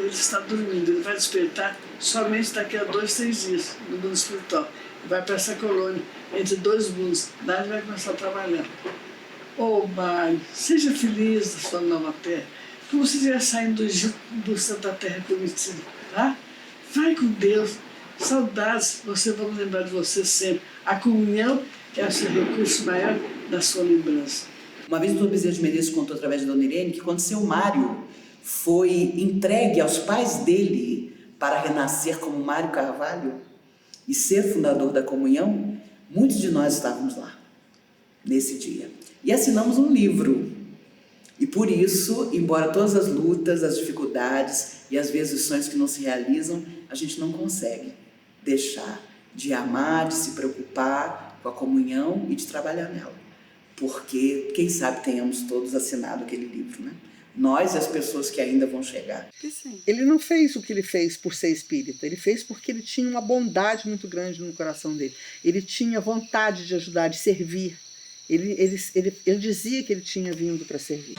ele vai despertar somente daqui a 2, 3 dias no mundo espiritual. Ele vai para essa colônia, entre 2 mundos, daí ele vai começar a trabalhar. Ô Mário, seja feliz na sua nova terra, como se estivesse saindo do céu da terra prometida, tá? Vai com Deus, saudades, você vai lembrar de você sempre. A comunhão é o seu recurso maior da sua lembrança. Uma vez o doutor Bezerra de Menezes contou através de Dona Irene que quando seu Mário foi entregue aos pais dele para renascer como Mário Carvalho e ser fundador da comunhão, muitos de nós estávamos lá nesse dia. E assinamos um livro. E por isso, embora todas as lutas, as dificuldades e às vezes os sonhos que não se realizam, a gente não consegue deixar de amar, de se preocupar com a comunhão e de trabalhar nela. Porque, quem sabe, tenhamos todos assinado aquele livro, né? Nós e as pessoas que ainda vão chegar. Ele não fez o que ele fez por ser espírita, ele fez porque ele tinha uma bondade muito grande no coração dele. Ele tinha vontade de ajudar, de servir. Ele dizia que ele tinha vindo para servir.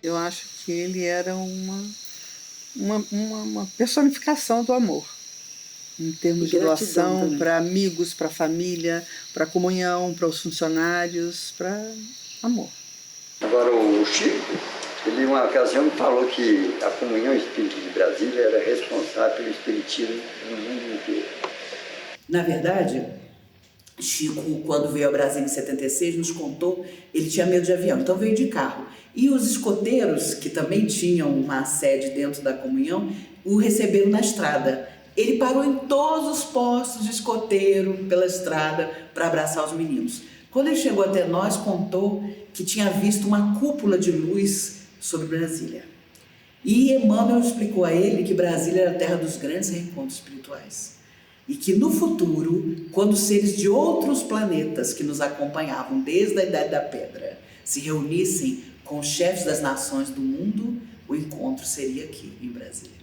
Eu acho que ele era uma personificação do amor, em termos de doação para amigos, para família, para comunhão, para os funcionários, para amor. Agora o Chico, ele uma ocasião falou que a Comunhão Espírita de Brasília era responsável pelo espiritismo no mundo inteiro. Na verdade, Chico, quando veio ao Brasil em 76, nos contou, ele tinha medo de avião, então veio de carro. E os escoteiros, que também tinham uma sede dentro da comunhão, o receberam na estrada. Ele parou em todos os postos de escoteiro pela estrada para abraçar os meninos. Quando ele chegou até nós, contou que tinha visto uma cúpula de luz sobre Brasília. E Emmanuel explicou a ele que Brasília era a terra dos grandes reencontros espirituais. E que no futuro, quando seres de outros planetas que nos acompanhavam desde a Idade da Pedra se reunissem com os chefes das nações do mundo, o encontro seria aqui, em Brasília.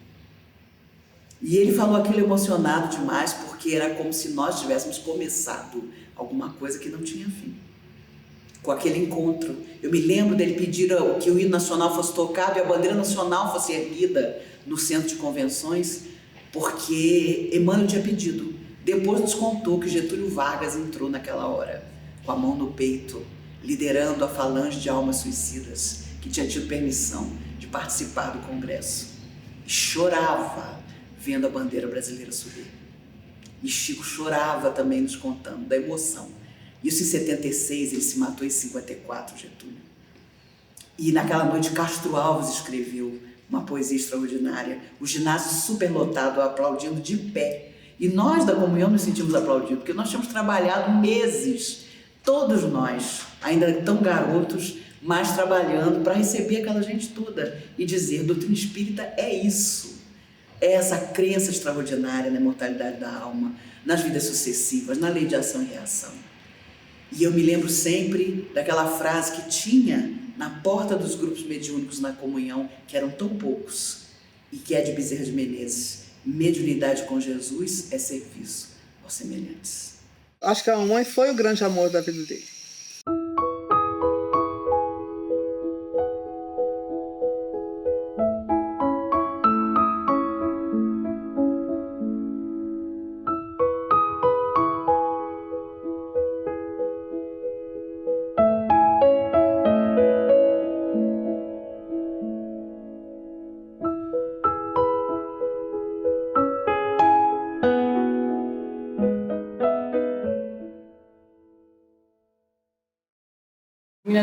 E ele falou aquilo emocionado demais, porque era como se nós tivéssemos começado alguma coisa que não tinha fim. Com aquele encontro, eu me lembro dele pedir que o hino nacional fosse tocado e a bandeira nacional fosse erguida no centro de convenções, porque Emmanuel tinha pedido. Depois nos contou que Getúlio Vargas entrou naquela hora, com a mão no peito, liderando a falange de almas suicidas, que tinha tido permissão de participar do Congresso. E chorava vendo a bandeira brasileira subir. E Chico chorava também nos contando da emoção Isso em 76, ele se matou em 54, Getúlio. E naquela noite Castro Alves escreveu uma poesia extraordinária, o ginásio superlotado, aplaudindo de pé. E nós da comunhão nos sentimos aplaudidos, porque nós tínhamos trabalhado meses, todos nós, ainda tão garotos, mas trabalhando para receber aquela gente toda e dizer, doutrina espírita é isso. É essa crença extraordinária na imortalidade da alma, nas vidas sucessivas, na lei de ação e reação. E eu me lembro sempre daquela frase que tinha na porta dos grupos mediúnicos na comunhão, que eram tão poucos, e que é de Bezerra de Menezes: mediunidade com Jesus é serviço aos semelhantes. Acho que a mamãe foi o grande amor da vida dele.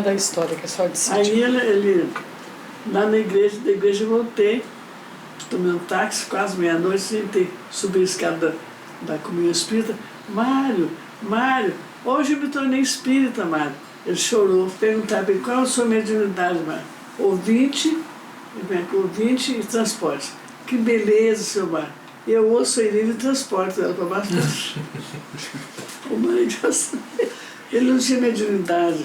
Da história que a senhora disse. Aí ele lá na igreja, da igreja eu voltei, tomei um táxi, quase meia-noite, sentei, subi a escada da comunhão espírita. Mário, hoje eu me tornei espírita, Mário. Ele chorou, perguntava qual é a sua mediunidade, Mário. Ouvinte e transporte. Que beleza, seu Mário. Eu ouço ele e transporto ela para baixo. O Mário, ele não tinha mediunidade.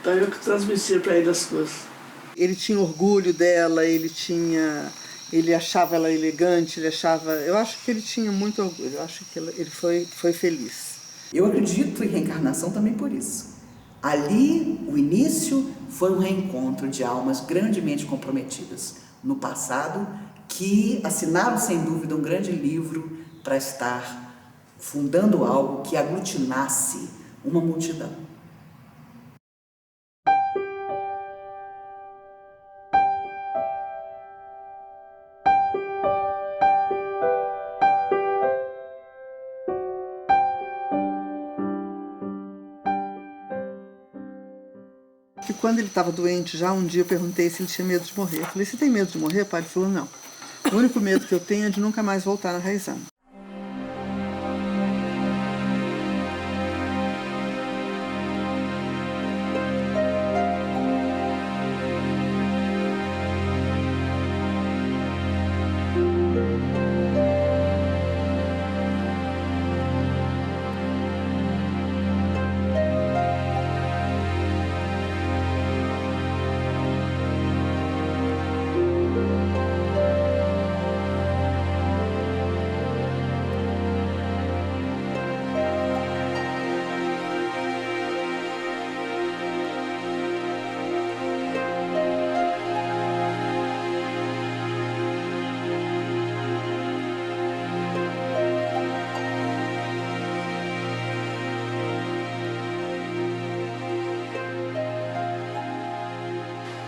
Então eu que transmitia para ele as coisas. Ele tinha orgulho dela, ele achava ela elegante, eu acho que ele tinha muito orgulho, eu acho que ele foi feliz. Eu acredito em reencarnação também por isso. Ali, o início foi um reencontro de almas grandemente comprometidas no passado, que assinaram sem dúvida um grande livro para estar fundando algo que aglutinasse uma multidão. Que quando ele estava doente, já um dia eu perguntei se ele tinha medo de morrer. Eu falei, você tem medo de morrer, pai? Ele falou, não. O único medo que eu tenho é de nunca mais voltar na Raizana.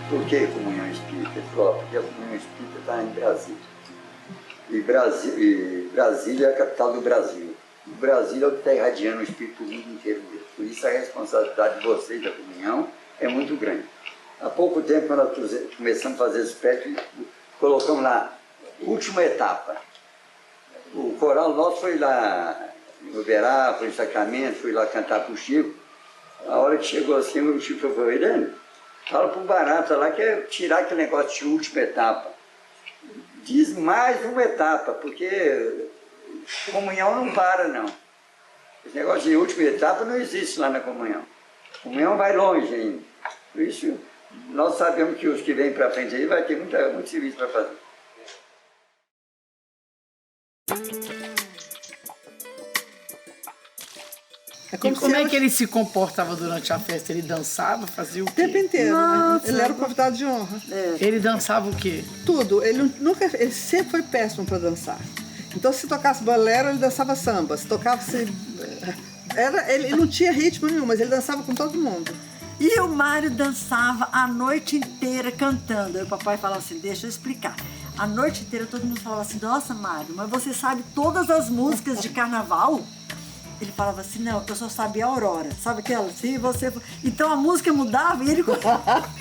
Por que comunhão espírita? Porque a comunhão espírita está em Brasília. E Brasília é a capital do Brasil. O Brasil é o que está irradiando o espírito do mundo inteiro mesmo. Por isso a responsabilidade de vocês da comunhão é muito grande. Há pouco tempo, quando nós começamos a fazer esse PET, colocamos lá, última etapa. O coral nosso foi lá em Uberá, foi em Sacramento, foi lá cantar para o Chico. A hora que chegou assim, o Chico falou, Irene, fala para o Barata lá que é tirar aquele negócio de última etapa. Diz mais uma etapa, porque comunhão não para, não. Esse negócio de última etapa não existe lá na comunhão. A comunhão vai longe ainda. Por isso, nós sabemos que os que vêm para frente aí vai ter muito serviço para fazer. E como é que ele se comportava durante a festa? Ele dançava, fazia o quê? O tempo inteiro, né? Ele era o convidado de honra. Ele dançava o quê? Tudo. Ele sempre foi péssimo para dançar. Então, se tocasse bolero, ele dançava samba. Se tocasse... Ele não tinha ritmo nenhum, mas ele dançava com todo mundo. E o Mário dançava a noite inteira cantando. Aí o papai falava assim, deixa eu explicar. A noite inteira todo mundo falava assim, nossa, Mário, mas você sabe todas as músicas de carnaval? Ele falava assim, não, eu só sabia a Aurora. Sabe aquela? Se você... Então a música mudava e ele continuava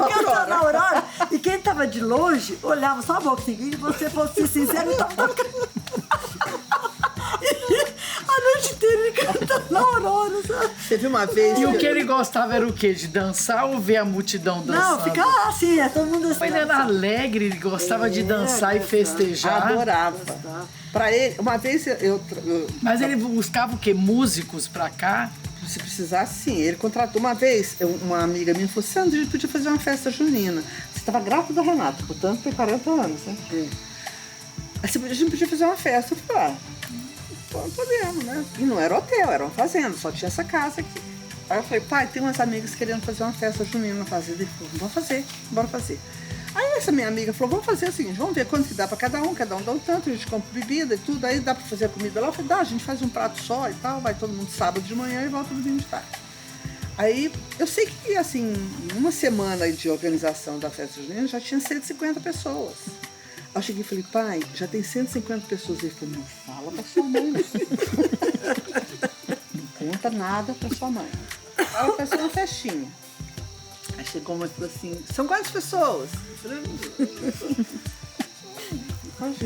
cantando a Aurora. E quem estava de longe olhava só a boca seguinte, se você fosse sincero, ele estava a noite inteira ele cantando a Aurora, sabe? Teve uma vez... E o que ele gostava era o quê? De dançar ou ver a multidão dançando? Não, fica assim, todo mundo assim. Ele era alegre, ele gostava de dançar e festejar. Adorava. Para ele, uma vez eu... Mas ele buscava o quê? Músicos pra cá? Se precisar, sim. Ele contratou uma vez, uma amiga minha falou, Sandra, a gente podia fazer uma festa junina. Você estava grávida da Renata, portanto tem 40 anos, né? A gente podia fazer uma festa. Eu falei, podemos, né? E não era hotel, era uma fazenda, só tinha essa casa aqui. Aí eu falei, pai, tem umas amigas querendo fazer uma festa junina na fazenda. Ele falou, vamos fazer, bora fazer. Aí essa minha amiga falou, vamos fazer o seguinte, vamos ver quanto que dá para cada um dá um tanto, a gente compra bebida e tudo, aí dá para fazer a comida lá. Eu falei, dá, a gente faz um prato só e tal, vai todo mundo sábado de manhã e volta no domingo de tarde. Aí eu sei que, assim, uma semana de organização da festa junina já tinha 150 pessoas. Aí eu cheguei e falei, pai, já tem 150 pessoas. Ele falou, não fala pra sua mãe. Não conta nada pra sua mãe. Aí eu fazer uma festinha. Aí chegou uma e falou assim, são quantas pessoas? Eu falei,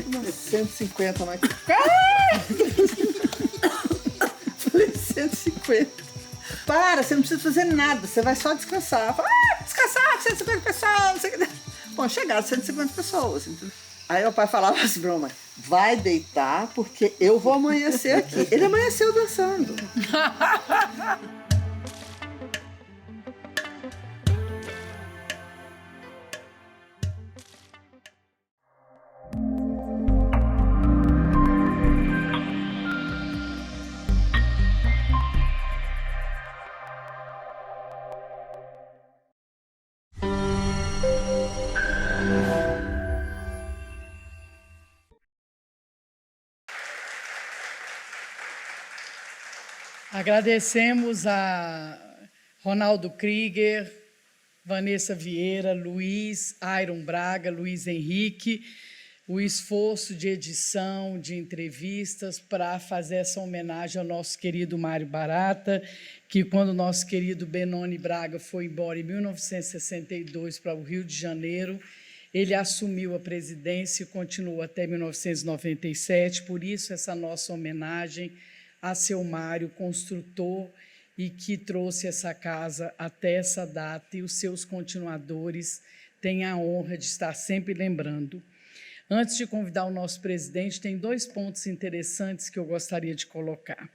umas 150, mas... Falei, 150. Para, você não precisa fazer nada, você vai só descansar. Eu falei, descansar, 150 pessoas, não sei o que. Bom, chegaram 150 pessoas, entendeu? Aí o pai falava assim, broma, vai deitar porque eu vou amanhecer aqui. Ele amanheceu dançando. Agradecemos a Ronaldo Krieger, Vanessa Vieira, Luiz, Iron Braga, Luiz Henrique, o esforço de edição, de entrevistas para fazer essa homenagem ao nosso querido Mário Barata, que quando o nosso querido Benoni Braga foi embora em 1962 para o Rio de Janeiro, ele assumiu a presidência e continuou até 1997, por isso essa nossa homenagem a seu Mário, construtor, e que trouxe essa casa até essa data, e os seus continuadores têm a honra de estar sempre lembrando. Antes de convidar o nosso presidente, tem 2 pontos interessantes que eu gostaria de colocar.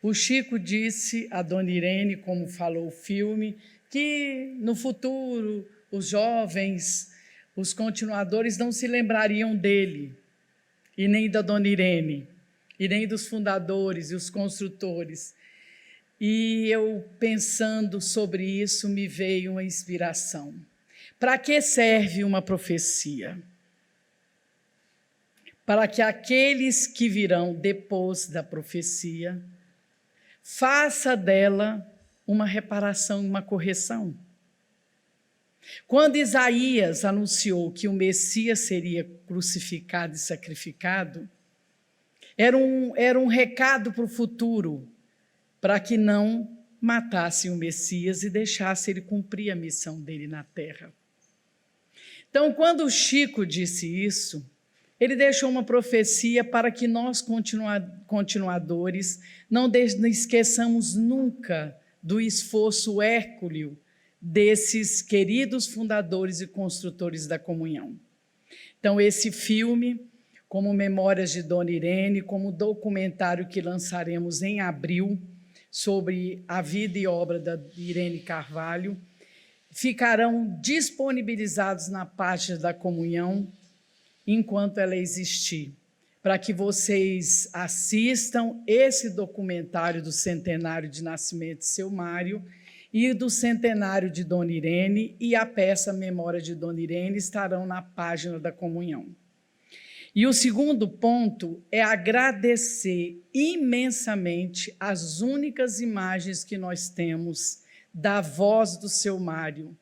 O Chico disse a Dona Irene, como falou o filme, que no futuro os jovens, os continuadores não se lembrariam dele, e nem da Dona Irene, e nem dos fundadores e os construtores. E eu, pensando sobre isso, me veio uma inspiração. Para que serve uma profecia? Para que aqueles que virão depois da profecia, faça dela uma reparação, uma correção. Quando Isaías anunciou que o Messias seria crucificado e sacrificado, era um recado para o futuro, para que não matassem o Messias e deixassem ele cumprir a missão dele na terra. Então, quando o Chico disse isso, ele deixou uma profecia para que nós, continuadores, não esqueçamos nunca do esforço hércules desses queridos fundadores e construtores da comunhão. Então, esse filme, como Memórias de Dona Irene, como documentário que lançaremos em abril sobre a vida e obra da Irene Carvalho, ficarão disponibilizados na página da comunhão enquanto ela existir, para que vocês assistam esse documentário do centenário de nascimento de seu Mário e do centenário de Dona Irene, e a peça Memória de Dona Irene estarão na página da comunhão. E o segundo ponto é agradecer imensamente as únicas imagens que nós temos da voz do seu Mário,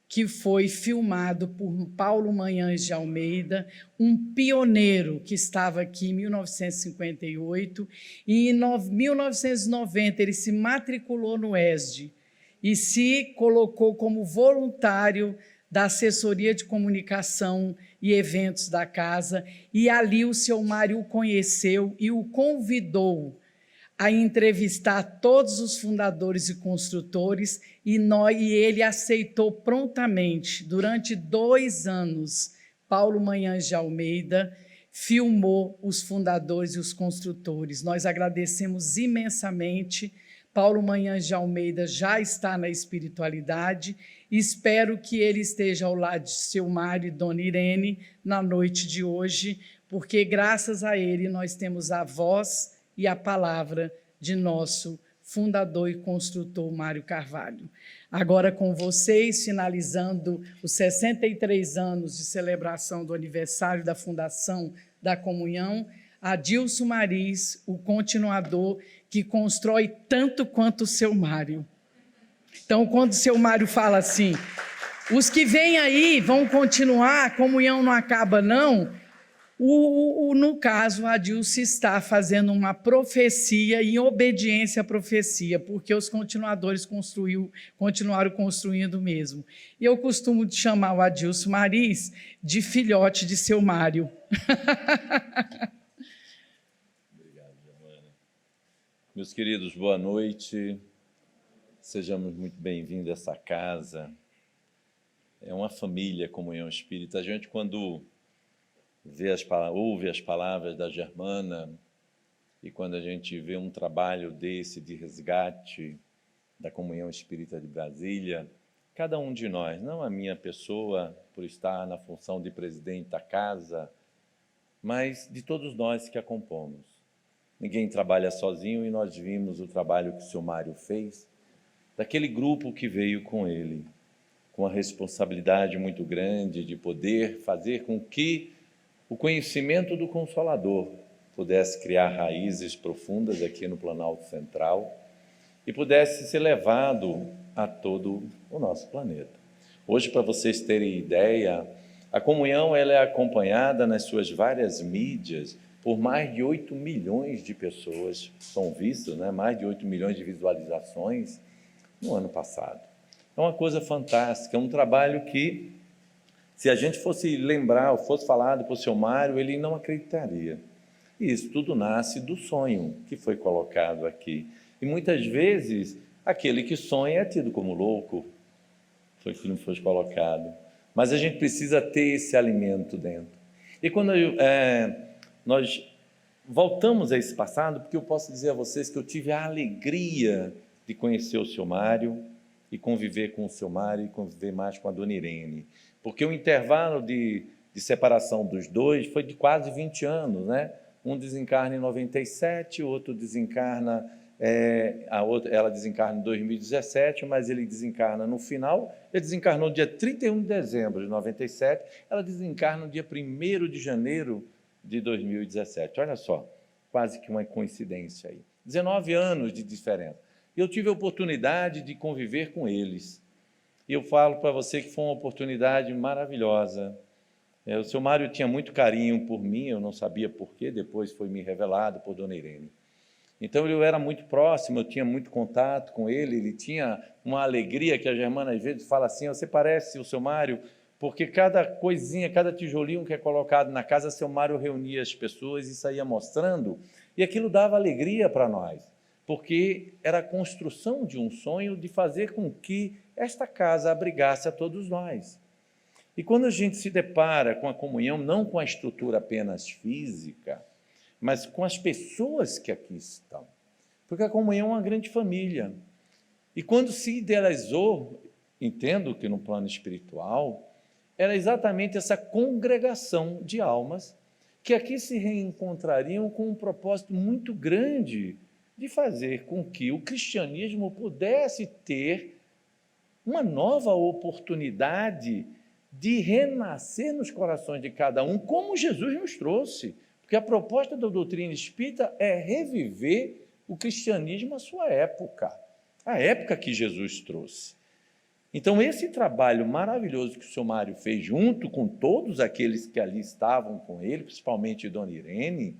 que foi filmado por Paulo Manhães de Almeida, um pioneiro que estava aqui em 1958, e em 1990 ele se matriculou no ESD e se colocou como voluntário da assessoria de comunicação e eventos da casa, e ali o seu Mário o conheceu e o convidou a entrevistar todos os fundadores e construtores, e ele aceitou prontamente. Durante 2 anos, Paulo Manhães de Almeida filmou os fundadores e os construtores. Nós agradecemos imensamente. Paulo Manhães de Almeida já está na espiritualidade. Espero que ele esteja ao lado de seu Mário e Dona Irene na noite de hoje, porque, graças a ele, nós temos a voz e a palavra de nosso fundador e construtor Mário Carvalho. Agora com vocês, finalizando os 63 anos de celebração do aniversário da Fundação da Comunhão, Adilson Maris, o continuador que constrói tanto quanto o seu Mário. Então, quando o seu Mário fala assim, os que vêm aí vão continuar, a comunhão não acaba não, no caso, a Adilson está fazendo uma profecia em obediência à profecia, porque os continuadores continuaram construindo mesmo. E eu costumo chamar o Adilson Maris de filhote de seu Mário. Obrigado, Giovana. Meus queridos, boa noite. Sejamos muito bem-vindos a essa casa. É uma família, Comunhão Espírita. A gente, quando ouve as palavras da Germana, e quando a gente vê um trabalho desse de resgate da Comunhão Espírita de Brasília, cada um de nós, não a minha pessoa, por estar na função de presidente da casa, mas de todos nós que a compomos. Ninguém trabalha sozinho, e nós vimos o trabalho que o seu Mário fez, daquele grupo que veio com ele, com a responsabilidade muito grande de poder fazer com que o conhecimento do Consolador pudesse criar raízes profundas aqui no Planalto Central e pudesse ser levado a todo o nosso planeta. Hoje, para vocês terem ideia, a comunhão ela é acompanhada nas suas várias mídias por mais de 8 milhões de pessoas, são vistas, né? Mais de 8 milhões de visualizações no ano passado. É uma coisa fantástica, é um trabalho que, se a gente fosse lembrar, ou fosse falado para o seu Mário, ele não acreditaria. E isso tudo nasce do sonho que foi colocado aqui. E muitas vezes, aquele que sonha é tido como louco, foi que não foi colocado. Mas a gente precisa ter esse alimento dentro. E quando nós voltamos a esse passado, porque eu posso dizer a vocês que eu tive a alegria de conhecer o seu Mário, e conviver com o seu Mário, e conviver mais com a Dona Irene. Porque o intervalo de separação dos dois foi de quase 20 anos, né? Um desencarna em 97, o outro desencarna, ela desencarna em 2017, mas ele desencarna no final. Ele desencarnou no dia 31 de dezembro de 97, ela desencarna no dia 1º de janeiro de 2017. Olha só, quase que uma coincidência aí. 19 anos de diferença. Eu tive a oportunidade de conviver com eles. E eu falo para você que foi uma oportunidade maravilhosa. O seu Mário tinha muito carinho por mim, eu não sabia porquê, depois foi me revelado por Dona Irene. Então, eu era muito próximo, eu tinha muito contato com ele, ele tinha uma alegria que a Germana às vezes fala assim, você parece o seu Mário, porque cada coisinha, cada tijolinho que é colocado na casa, seu Mário reunia as pessoas e saía mostrando, e aquilo dava alegria para nós, porque era a construção de um sonho de fazer com que esta casa abrigasse a todos nós. E quando a gente se depara com a comunhão, não com a estrutura apenas física, mas com as pessoas que aqui estão, porque a comunhão é uma grande família. E quando se idealizou, entendo que no plano espiritual, era exatamente essa congregação de almas que aqui se reencontrariam com um propósito muito grande de fazer com que o cristianismo pudesse ter uma nova oportunidade de renascer nos corações de cada um, como Jesus nos trouxe. Porque a proposta da doutrina espírita é reviver o cristianismo à sua época, a época que Jesus trouxe. Então, esse trabalho maravilhoso que o seu Mário fez, junto com todos aqueles que ali estavam com ele, principalmente Dona Irene,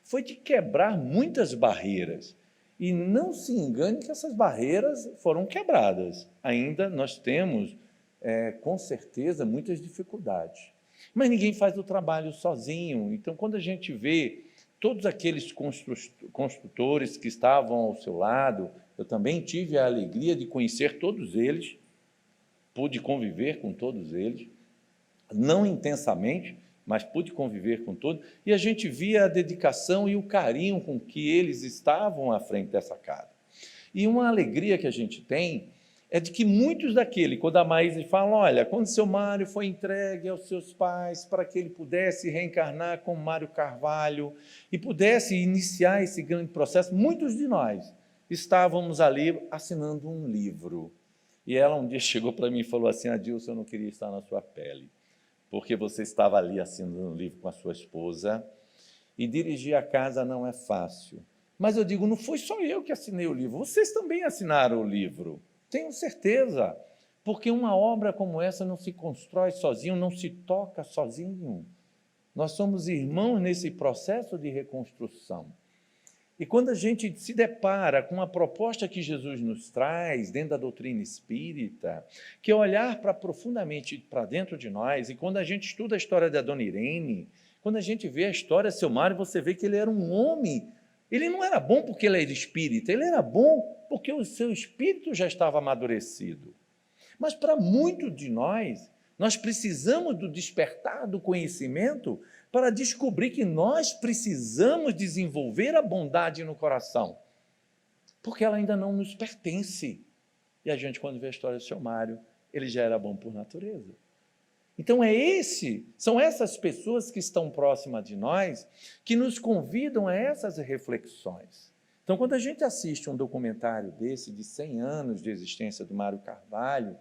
foi de quebrar muitas barreiras. E não se engane que essas barreiras foram quebradas. Ainda nós temos, com certeza, muitas dificuldades. Mas ninguém faz o trabalho sozinho. Então, quando a gente vê todos aqueles construtores que estavam ao seu lado, eu também tive a alegria de conhecer todos eles, pude conviver com todos eles, não intensamente, mas pude conviver com todos, e a gente via a dedicação e o carinho com que eles estavam à frente dessa casa. E uma alegria que a gente tem é de que muitos daqueles, quando a Maísa fala, olha, quando seu Mário foi entregue aos seus pais para que ele pudesse reencarnar como Mário Carvalho e pudesse iniciar esse grande processo, muitos de nós estávamos ali assinando um livro. E ela um dia chegou para mim e falou assim, Adilson, eu não queria estar na sua pele, porque você estava ali assinando um livro com a sua esposa, e dirigir a casa não é fácil. Mas eu digo, não foi só eu que assinei o livro, vocês também assinaram o livro, tenho certeza, porque uma obra como essa não se constrói sozinho, não se toca sozinho. Nós somos irmãos nesse processo de reconstrução. E quando a gente se depara com a proposta que Jesus nos traz dentro da doutrina espírita, que é olhar profundamente para dentro de nós, e quando a gente estuda a história da Dona Irene, quando a gente vê a história do seu Mário, você vê que ele era um homem. Ele não era bom porque ele era espírita, ele era bom porque o seu espírito já estava amadurecido. Mas para muitos de nós precisamos do despertar do conhecimento para descobrir que nós precisamos desenvolver a bondade no coração, porque ela ainda não nos pertence. E a gente, quando vê a história do seu Mário, ele já era bom por natureza. Então, são essas pessoas que estão próximas de nós que nos convidam a essas reflexões. Então, quando a gente assiste um documentário desse, de 100 anos de existência do Mário Carvalho,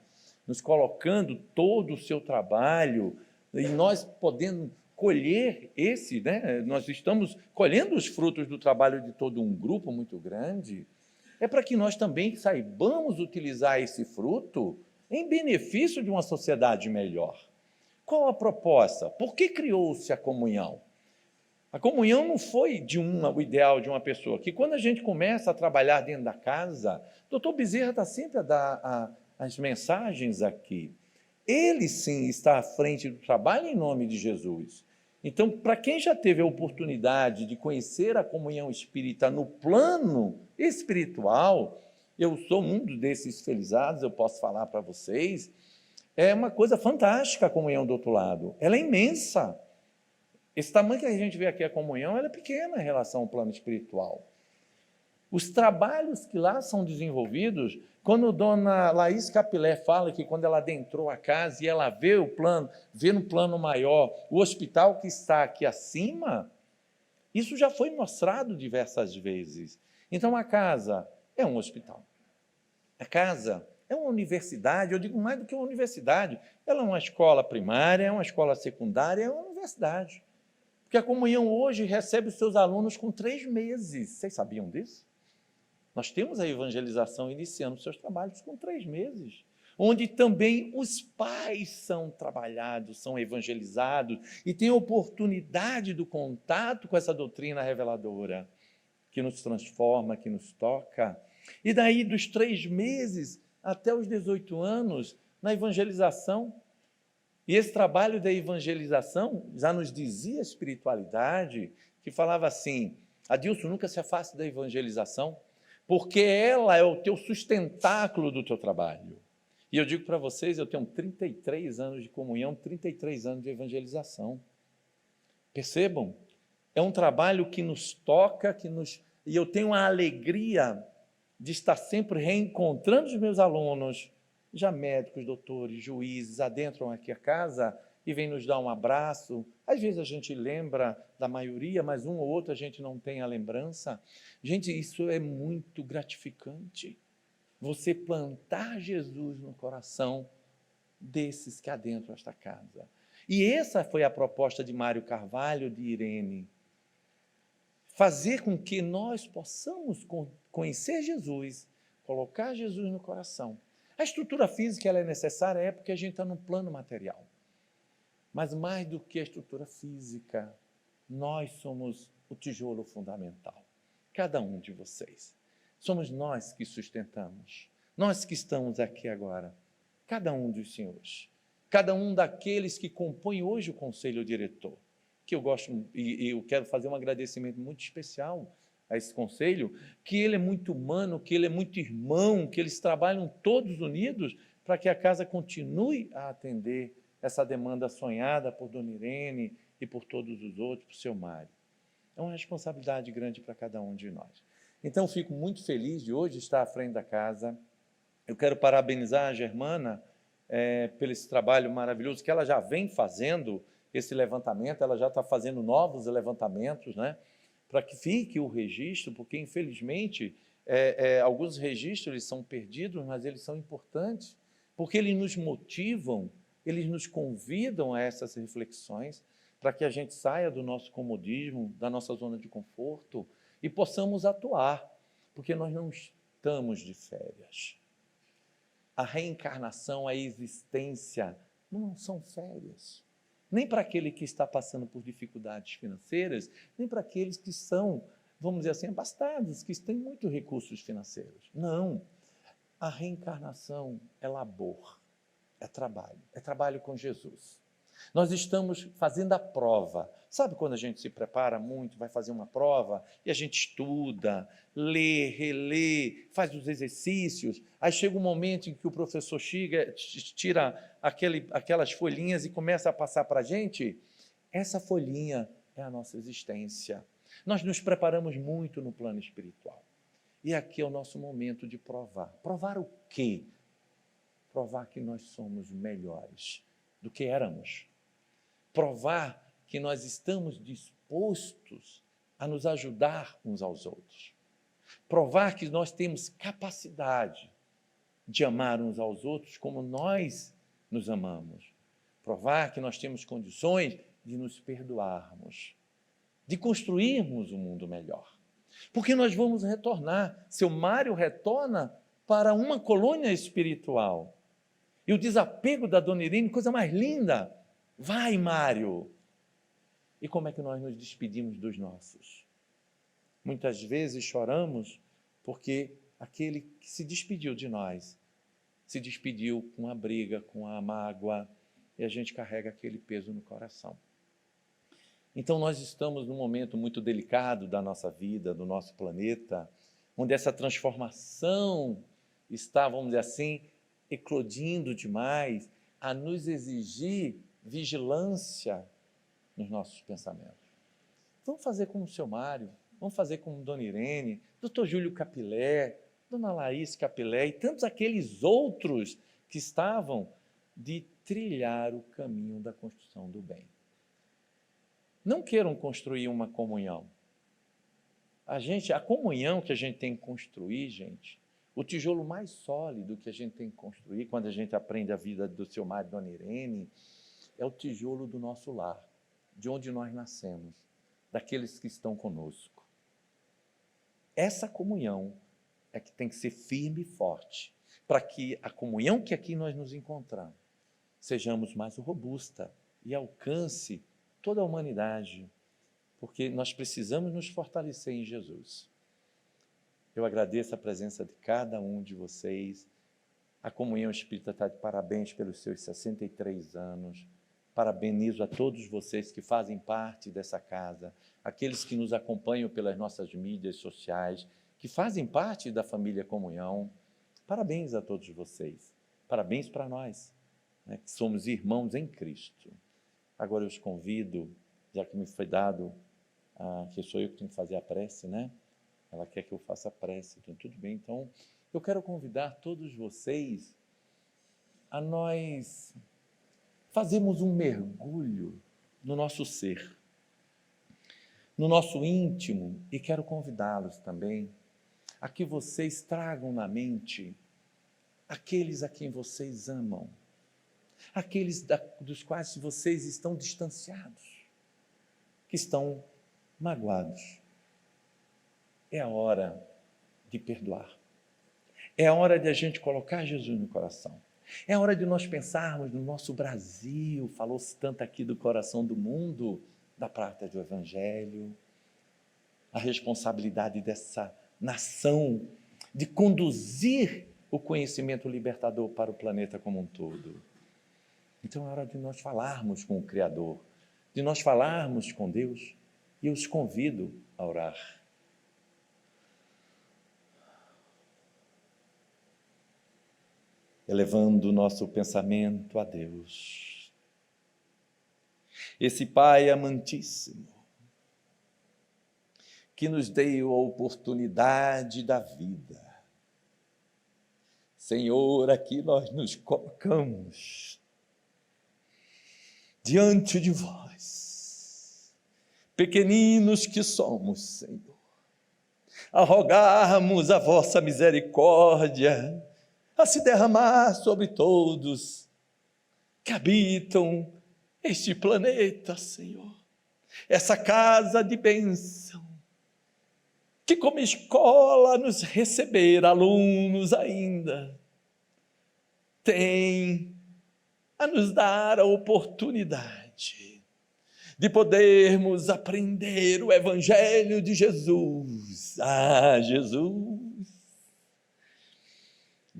nos colocando todo o seu trabalho, e nós podendo colher nós estamos colhendo os frutos do trabalho de todo um grupo muito grande, é para que nós também saibamos utilizar esse fruto em benefício de uma sociedade melhor. Qual a proposta? Por que criou-se a comunhão? A comunhão não foi o ideal de uma pessoa, que quando a gente começa a trabalhar dentro da casa, o doutor Bezerra está sempre a dar as mensagens aqui. Ele sim está à frente do trabalho em nome de Jesus. Então, para quem já teve a oportunidade de conhecer a comunhão espírita no plano espiritual, eu sou um desses felizados, eu posso falar para vocês, é uma coisa fantástica a comunhão do outro lado, ela é imensa. Esse tamanho que a gente vê aqui, a comunhão, ela é pequena em relação ao plano espiritual. Os trabalhos que lá são desenvolvidos, quando Dona Laís Capilé fala que quando ela adentrou a casa e ela vê no plano maior o hospital que está aqui acima, isso já foi mostrado diversas vezes. Então a casa é um hospital. A casa é uma universidade, eu digo mais do que uma universidade, ela é uma escola primária, é uma escola secundária, é uma universidade. Porque a comunhão hoje recebe os seus alunos com 3 meses. Vocês sabiam disso? Nós temos a evangelização iniciando seus trabalhos com 3 meses, onde também os pais são trabalhados, são evangelizados e têm oportunidade do contato com essa doutrina reveladora, que nos transforma, que nos toca. E daí, dos 3 meses até os 18 anos, na evangelização. E esse trabalho da evangelização já nos dizia a espiritualidade, que falava assim, Adilson, nunca se afaste da evangelização, porque ela é o teu sustentáculo do teu trabalho. E eu digo para vocês, eu tenho 33 anos de comunhão, 33 anos de evangelização. Percebam? É um trabalho que nos toca, e eu tenho a alegria de estar sempre reencontrando os meus alunos, já médicos, doutores, juízes, adentram aqui a casa e vêm nos dar um abraço. Às vezes a gente lembra da maioria, mas um ou outro a gente não tem a lembrança. Gente, isso é muito gratificante. Você plantar Jesus no coração desses que adentram esta casa. E essa foi a proposta de Mário Carvalho, de Irene. Fazer com que nós possamos conhecer Jesus, colocar Jesus no coração, A estrutura física ela é necessária, é porque a gente está no plano material. Mas mais do que a estrutura física, nós somos o tijolo fundamental. Cada um de vocês. Somos nós que sustentamos. Nós que estamos aqui agora. Cada um dos senhores. Cada um daqueles que compõem hoje o conselho diretor. Que eu gosto, e eu quero fazer um agradecimento muito especial a esse conselho, que ele é muito humano, que ele é muito irmão, que eles trabalham todos unidos para que a casa continue a atender essa demanda sonhada por Dona Irene e por todos os outros, por seu Mário. É uma responsabilidade grande para cada um de nós. Então, fico muito feliz de hoje estar à frente da casa. Eu quero parabenizar a Germana pelo esse trabalho maravilhoso que ela já vem fazendo, esse levantamento, ela já está fazendo novos levantamentos, né? Para que fique o registro, porque, infelizmente, alguns registros eles são perdidos, mas eles são importantes, porque eles nos motivam, eles nos convidam a essas reflexões, para que a gente saia do nosso comodismo, da nossa zona de conforto, e possamos atuar, porque nós não estamos de férias. A reencarnação, a existência, não são férias. Nem para aquele que está passando por dificuldades financeiras, nem para aqueles que são, vamos dizer assim, abastados, que têm muitos recursos financeiros. Não. A reencarnação é labor, é trabalho com Jesus. Nós estamos fazendo a prova. Sabe quando a gente se prepara muito, vai fazer uma prova, e a gente estuda, lê, relê, faz os exercícios, aí chega um momento em que o professor chega, tira aquelas folhinhas e começa a passar para a gente? Essa folhinha é a nossa existência. Nós nos preparamos muito no plano espiritual. E aqui é o nosso momento de provar. Provar o quê? Provar que nós somos melhores do que éramos. Provar que nós estamos dispostos a nos ajudar uns aos outros. Provar que nós temos capacidade de amar uns aos outros como nós nos amamos. Provar que nós temos condições de nos perdoarmos, de construirmos um mundo melhor. Porque nós vamos retornar. Seu Mário retorna para uma colônia espiritual. E o desapego da Dona Irene, coisa mais linda. Vai, Mário! E como é que nós nos despedimos dos nossos? Muitas vezes choramos porque aquele que se despediu de nós se despediu com a briga, com a mágoa, e a gente carrega aquele peso no coração. Então nós estamos num momento muito delicado da nossa vida, do nosso planeta, onde essa transformação está, vamos dizer assim, eclodindo demais, a nos exigir vigilância nos nossos pensamentos. Vamos fazer como o seu Mário, vamos fazer como Dona Irene, Dr. Júlio Capilé, Dona Laís Capilé e tantos aqueles outros que estavam de trilhar o caminho da construção do bem. Não queiram construir uma comunhão. A comunhão que a gente tem que construir, gente, o tijolo mais sólido que a gente tem que construir quando a gente aprende a vida do seu Mário e Dona Irene, é o tijolo do nosso lar, de onde nós nascemos, daqueles que estão conosco. Essa comunhão é que tem que ser firme e forte, para que a comunhão que aqui nós nos encontramos, sejamos mais robusta e alcance toda a humanidade, porque nós precisamos nos fortalecer em Jesus. Eu agradeço a presença de cada um de vocês. A Comunhão Espírita está de parabéns pelos seus 63 anos. Parabenizo a todos vocês que fazem parte dessa casa, aqueles que nos acompanham pelas nossas mídias sociais, que fazem parte da família Comunhão. Parabéns a todos vocês. Parabéns para nós, né, que somos irmãos em Cristo. Agora eu os convido, já que me foi dado, que sou eu que tenho que fazer a prece, né? Ela quer que eu faça a prece, então tudo bem. Então, eu quero convidar todos vocês a nós fazermos um mergulho no nosso ser, no nosso íntimo, e quero convidá-los também a que vocês tragam na mente aqueles a quem vocês amam, aqueles dos quais vocês estão distanciados, que estão magoados. É a hora de perdoar. É hora de a gente colocar Jesus no coração. É hora de nós pensarmos no nosso Brasil. Falou-se tanto aqui do coração do mundo, da prática do Evangelho, a responsabilidade dessa nação de conduzir o conhecimento libertador para o planeta como um todo. Então é hora de nós falarmos com o Criador, de nós falarmos com Deus, e eu os convido a orar. Elevando o nosso pensamento a Deus. Esse Pai amantíssimo, que nos deu a oportunidade da vida. Senhor, aqui nós nos colocamos diante de vós, pequeninos que somos, Senhor, a rogarmos a vossa misericórdia, a se derramar sobre todos que habitam este planeta, Senhor, essa casa de bênção, que como escola nos receber alunos ainda, tem a nos dar a oportunidade de podermos aprender o Evangelho de Jesus. Ah, Jesus!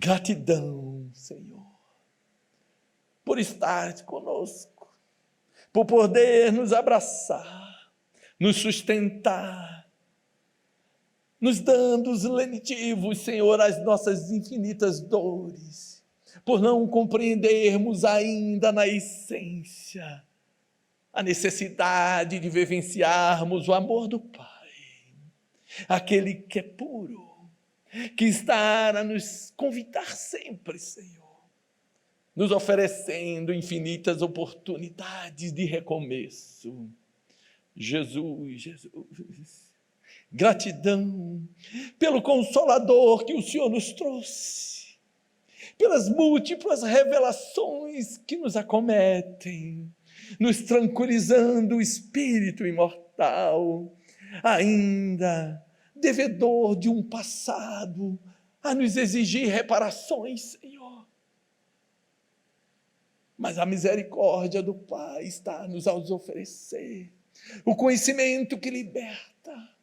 Gratidão, Senhor, por estar conosco, por poder nos abraçar, nos sustentar, nos dando os lenitivos, Senhor, as nossas infinitas dores, por não compreendermos ainda na essência a necessidade de vivenciarmos o amor do Pai, aquele que é puro, que está a nos convidar sempre, Senhor, nos oferecendo infinitas oportunidades de recomeço. Jesus, Jesus, gratidão pelo Consolador que o Senhor nos trouxe, pelas múltiplas revelações que nos acometem, nos tranquilizando o espírito imortal, ainda devedor de um passado, a nos exigir reparações, Senhor. Mas a misericórdia do Pai está a nos oferecer o conhecimento que liberta,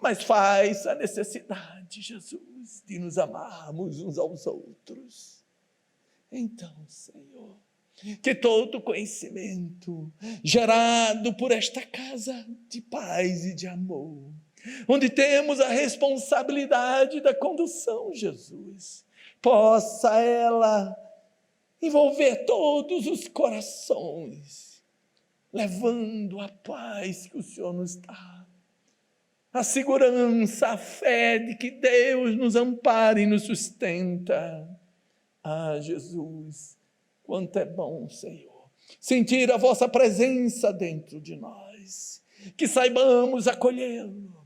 mas faz a necessidade, Jesus, de nos amarmos uns aos outros. Então, Senhor, que todo conhecimento gerado por esta casa de paz e de amor, onde temos a responsabilidade da condução, Jesus, possa ela envolver todos os corações, levando a paz que o Senhor nos dá, a segurança, a fé de que Deus nos ampara e nos sustenta. Ah, Jesus, quanto é bom, Senhor, sentir a vossa presença dentro de nós, que saibamos acolhê-lo,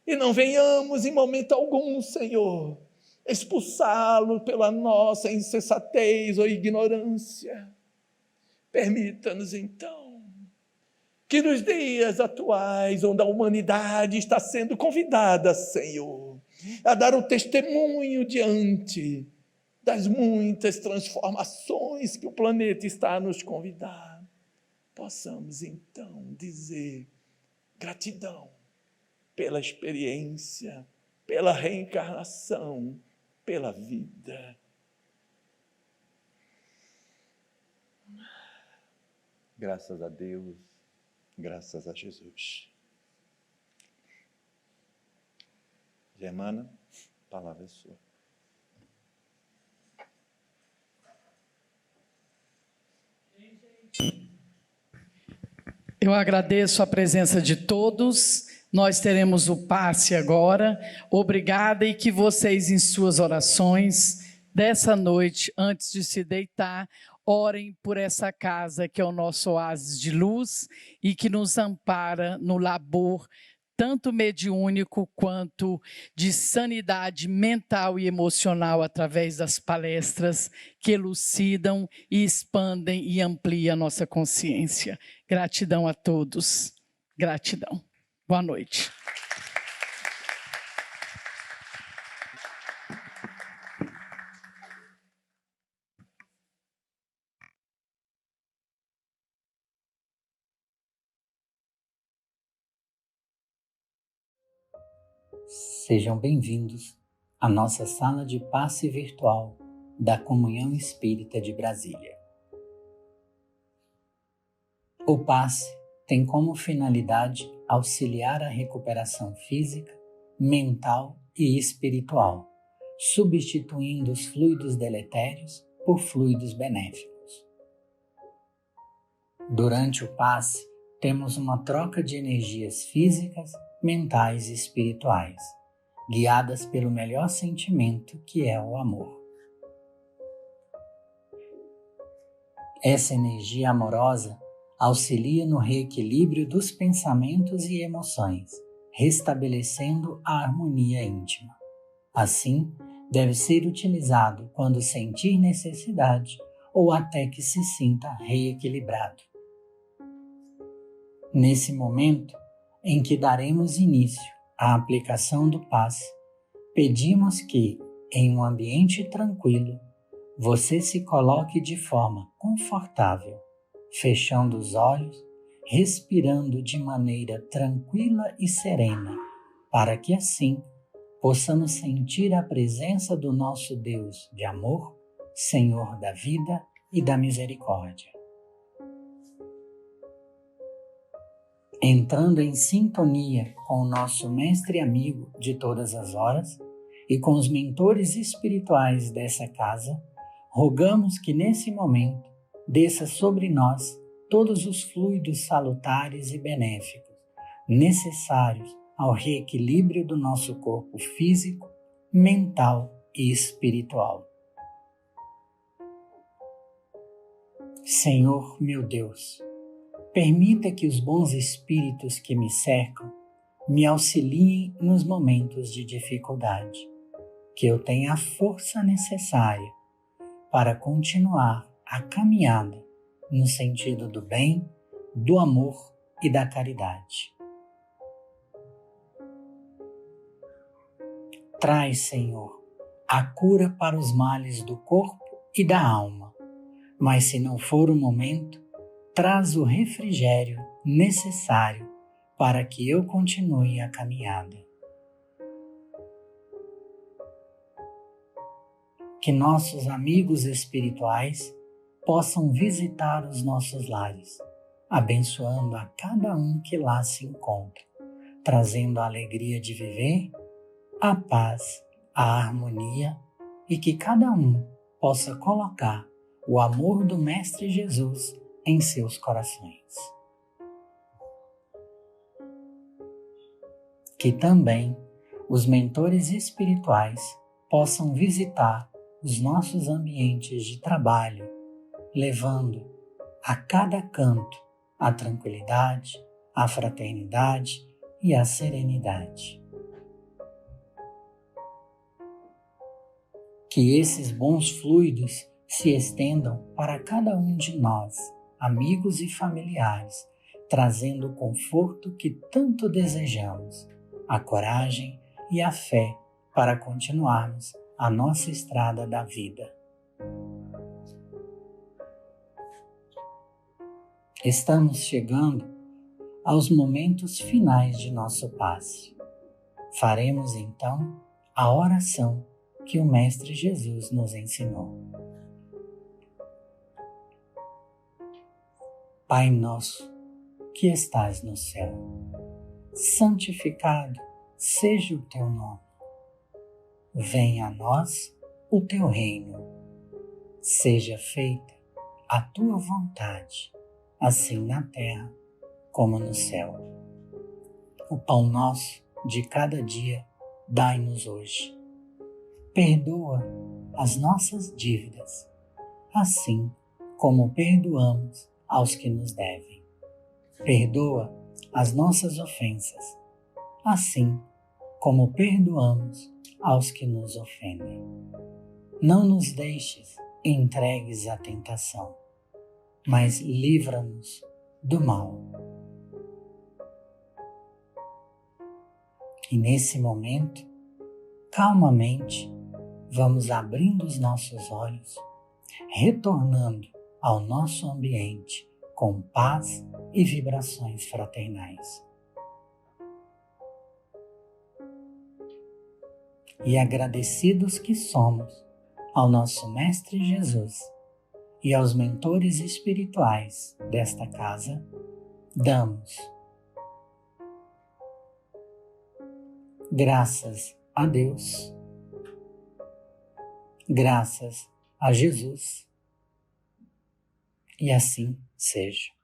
e não venhamos em momento algum, Senhor, expulsá-lo pela nossa insensatez ou ignorância. Permita-nos, então, que nos dias atuais, onde a humanidade está sendo convidada, Senhor, a dar o testemunho diante das muitas transformações que o planeta está a nos convidar, possamos, então, dizer gratidão pela experiência, pela reencarnação, pela vida. Graças a Deus, graças a Jesus. Germana, a palavra é sua. Eu agradeço a presença de todos. Nós teremos o passe agora. Obrigada, e que vocês, em suas orações dessa noite, antes de se deitar, orem por essa casa que é o nosso oásis de luz e que nos ampara no labor tanto mediúnico quanto de sanidade mental e emocional através das palestras que elucidam e expandem e ampliam a nossa consciência. Gratidão a todos. Gratidão. Boa noite. Sejam bem-vindos à nossa sala de passe virtual da Comunhão Espírita de Brasília. O passe tem como finalidade auxiliar a recuperação física, mental e espiritual, substituindo os fluidos deletérios por fluidos benéficos. Durante o passe, temos uma troca de energias físicas, mentais e espirituais, guiadas pelo melhor sentimento, que é o amor. Essa energia amorosa auxilia no reequilíbrio dos pensamentos e emoções, restabelecendo a harmonia íntima. Assim, deve ser utilizado quando sentir necessidade ou até que se sinta reequilibrado. Nesse momento em que daremos início à aplicação do passe, pedimos que, em um ambiente tranquilo, você se coloque de forma confortável, fechando os olhos, respirando de maneira tranquila e serena, para que assim possamos sentir a presença do nosso Deus de amor, Senhor da vida e da misericórdia. Entrando em sintonia com o nosso mestre e amigo de todas as horas e com os mentores espirituais dessa casa, rogamos que nesse momento desça sobre nós todos os fluidos salutares e benéficos necessários ao reequilíbrio do nosso corpo físico, mental e espiritual. Senhor, meu Deus, permita que os bons espíritos que me cercam me auxiliem nos momentos de dificuldade, que eu tenha a força necessária para continuar a caminhada no sentido do bem, do amor e da caridade. Traz, Senhor, a cura para os males do corpo e da alma, mas se não for o momento, traz o refrigério necessário para que eu continue a caminhada. Que nossos amigos espirituais possam visitar os nossos lares, abençoando a cada um que lá se encontra, trazendo a alegria de viver, a paz, a harmonia e que cada um possa colocar o amor do Mestre Jesus em seus corações. Que também os mentores espirituais possam visitar os nossos ambientes de trabalho, levando a cada canto a tranquilidade, a fraternidade e a serenidade. Que esses bons fluidos se estendam para cada um de nós, amigos e familiares, trazendo o conforto que tanto desejamos, a coragem e a fé para continuarmos a nossa estrada da vida. Estamos chegando aos momentos finais de nosso passe. Faremos então a oração que o Mestre Jesus nos ensinou. Pai nosso, que estás no céu, santificado seja o teu nome. Venha a nós o teu reino. Seja feita a tua vontade, assim na terra como no céu. O pão nosso de cada dia dai-nos hoje. Perdoa as nossas dívidas, assim como perdoamos aos que nos devem. Perdoa as nossas ofensas, assim como perdoamos aos que nos ofendem. Não nos deixes entregues à tentação, mas livra-nos do mal. E nesse momento, calmamente, vamos abrindo os nossos olhos, retornando ao nosso ambiente com paz e vibrações fraternais. e agradecidos que somos ao nosso Mestre Jesus e aos mentores espirituais desta casa, damos graças a Deus, graças a Jesus, e assim seja.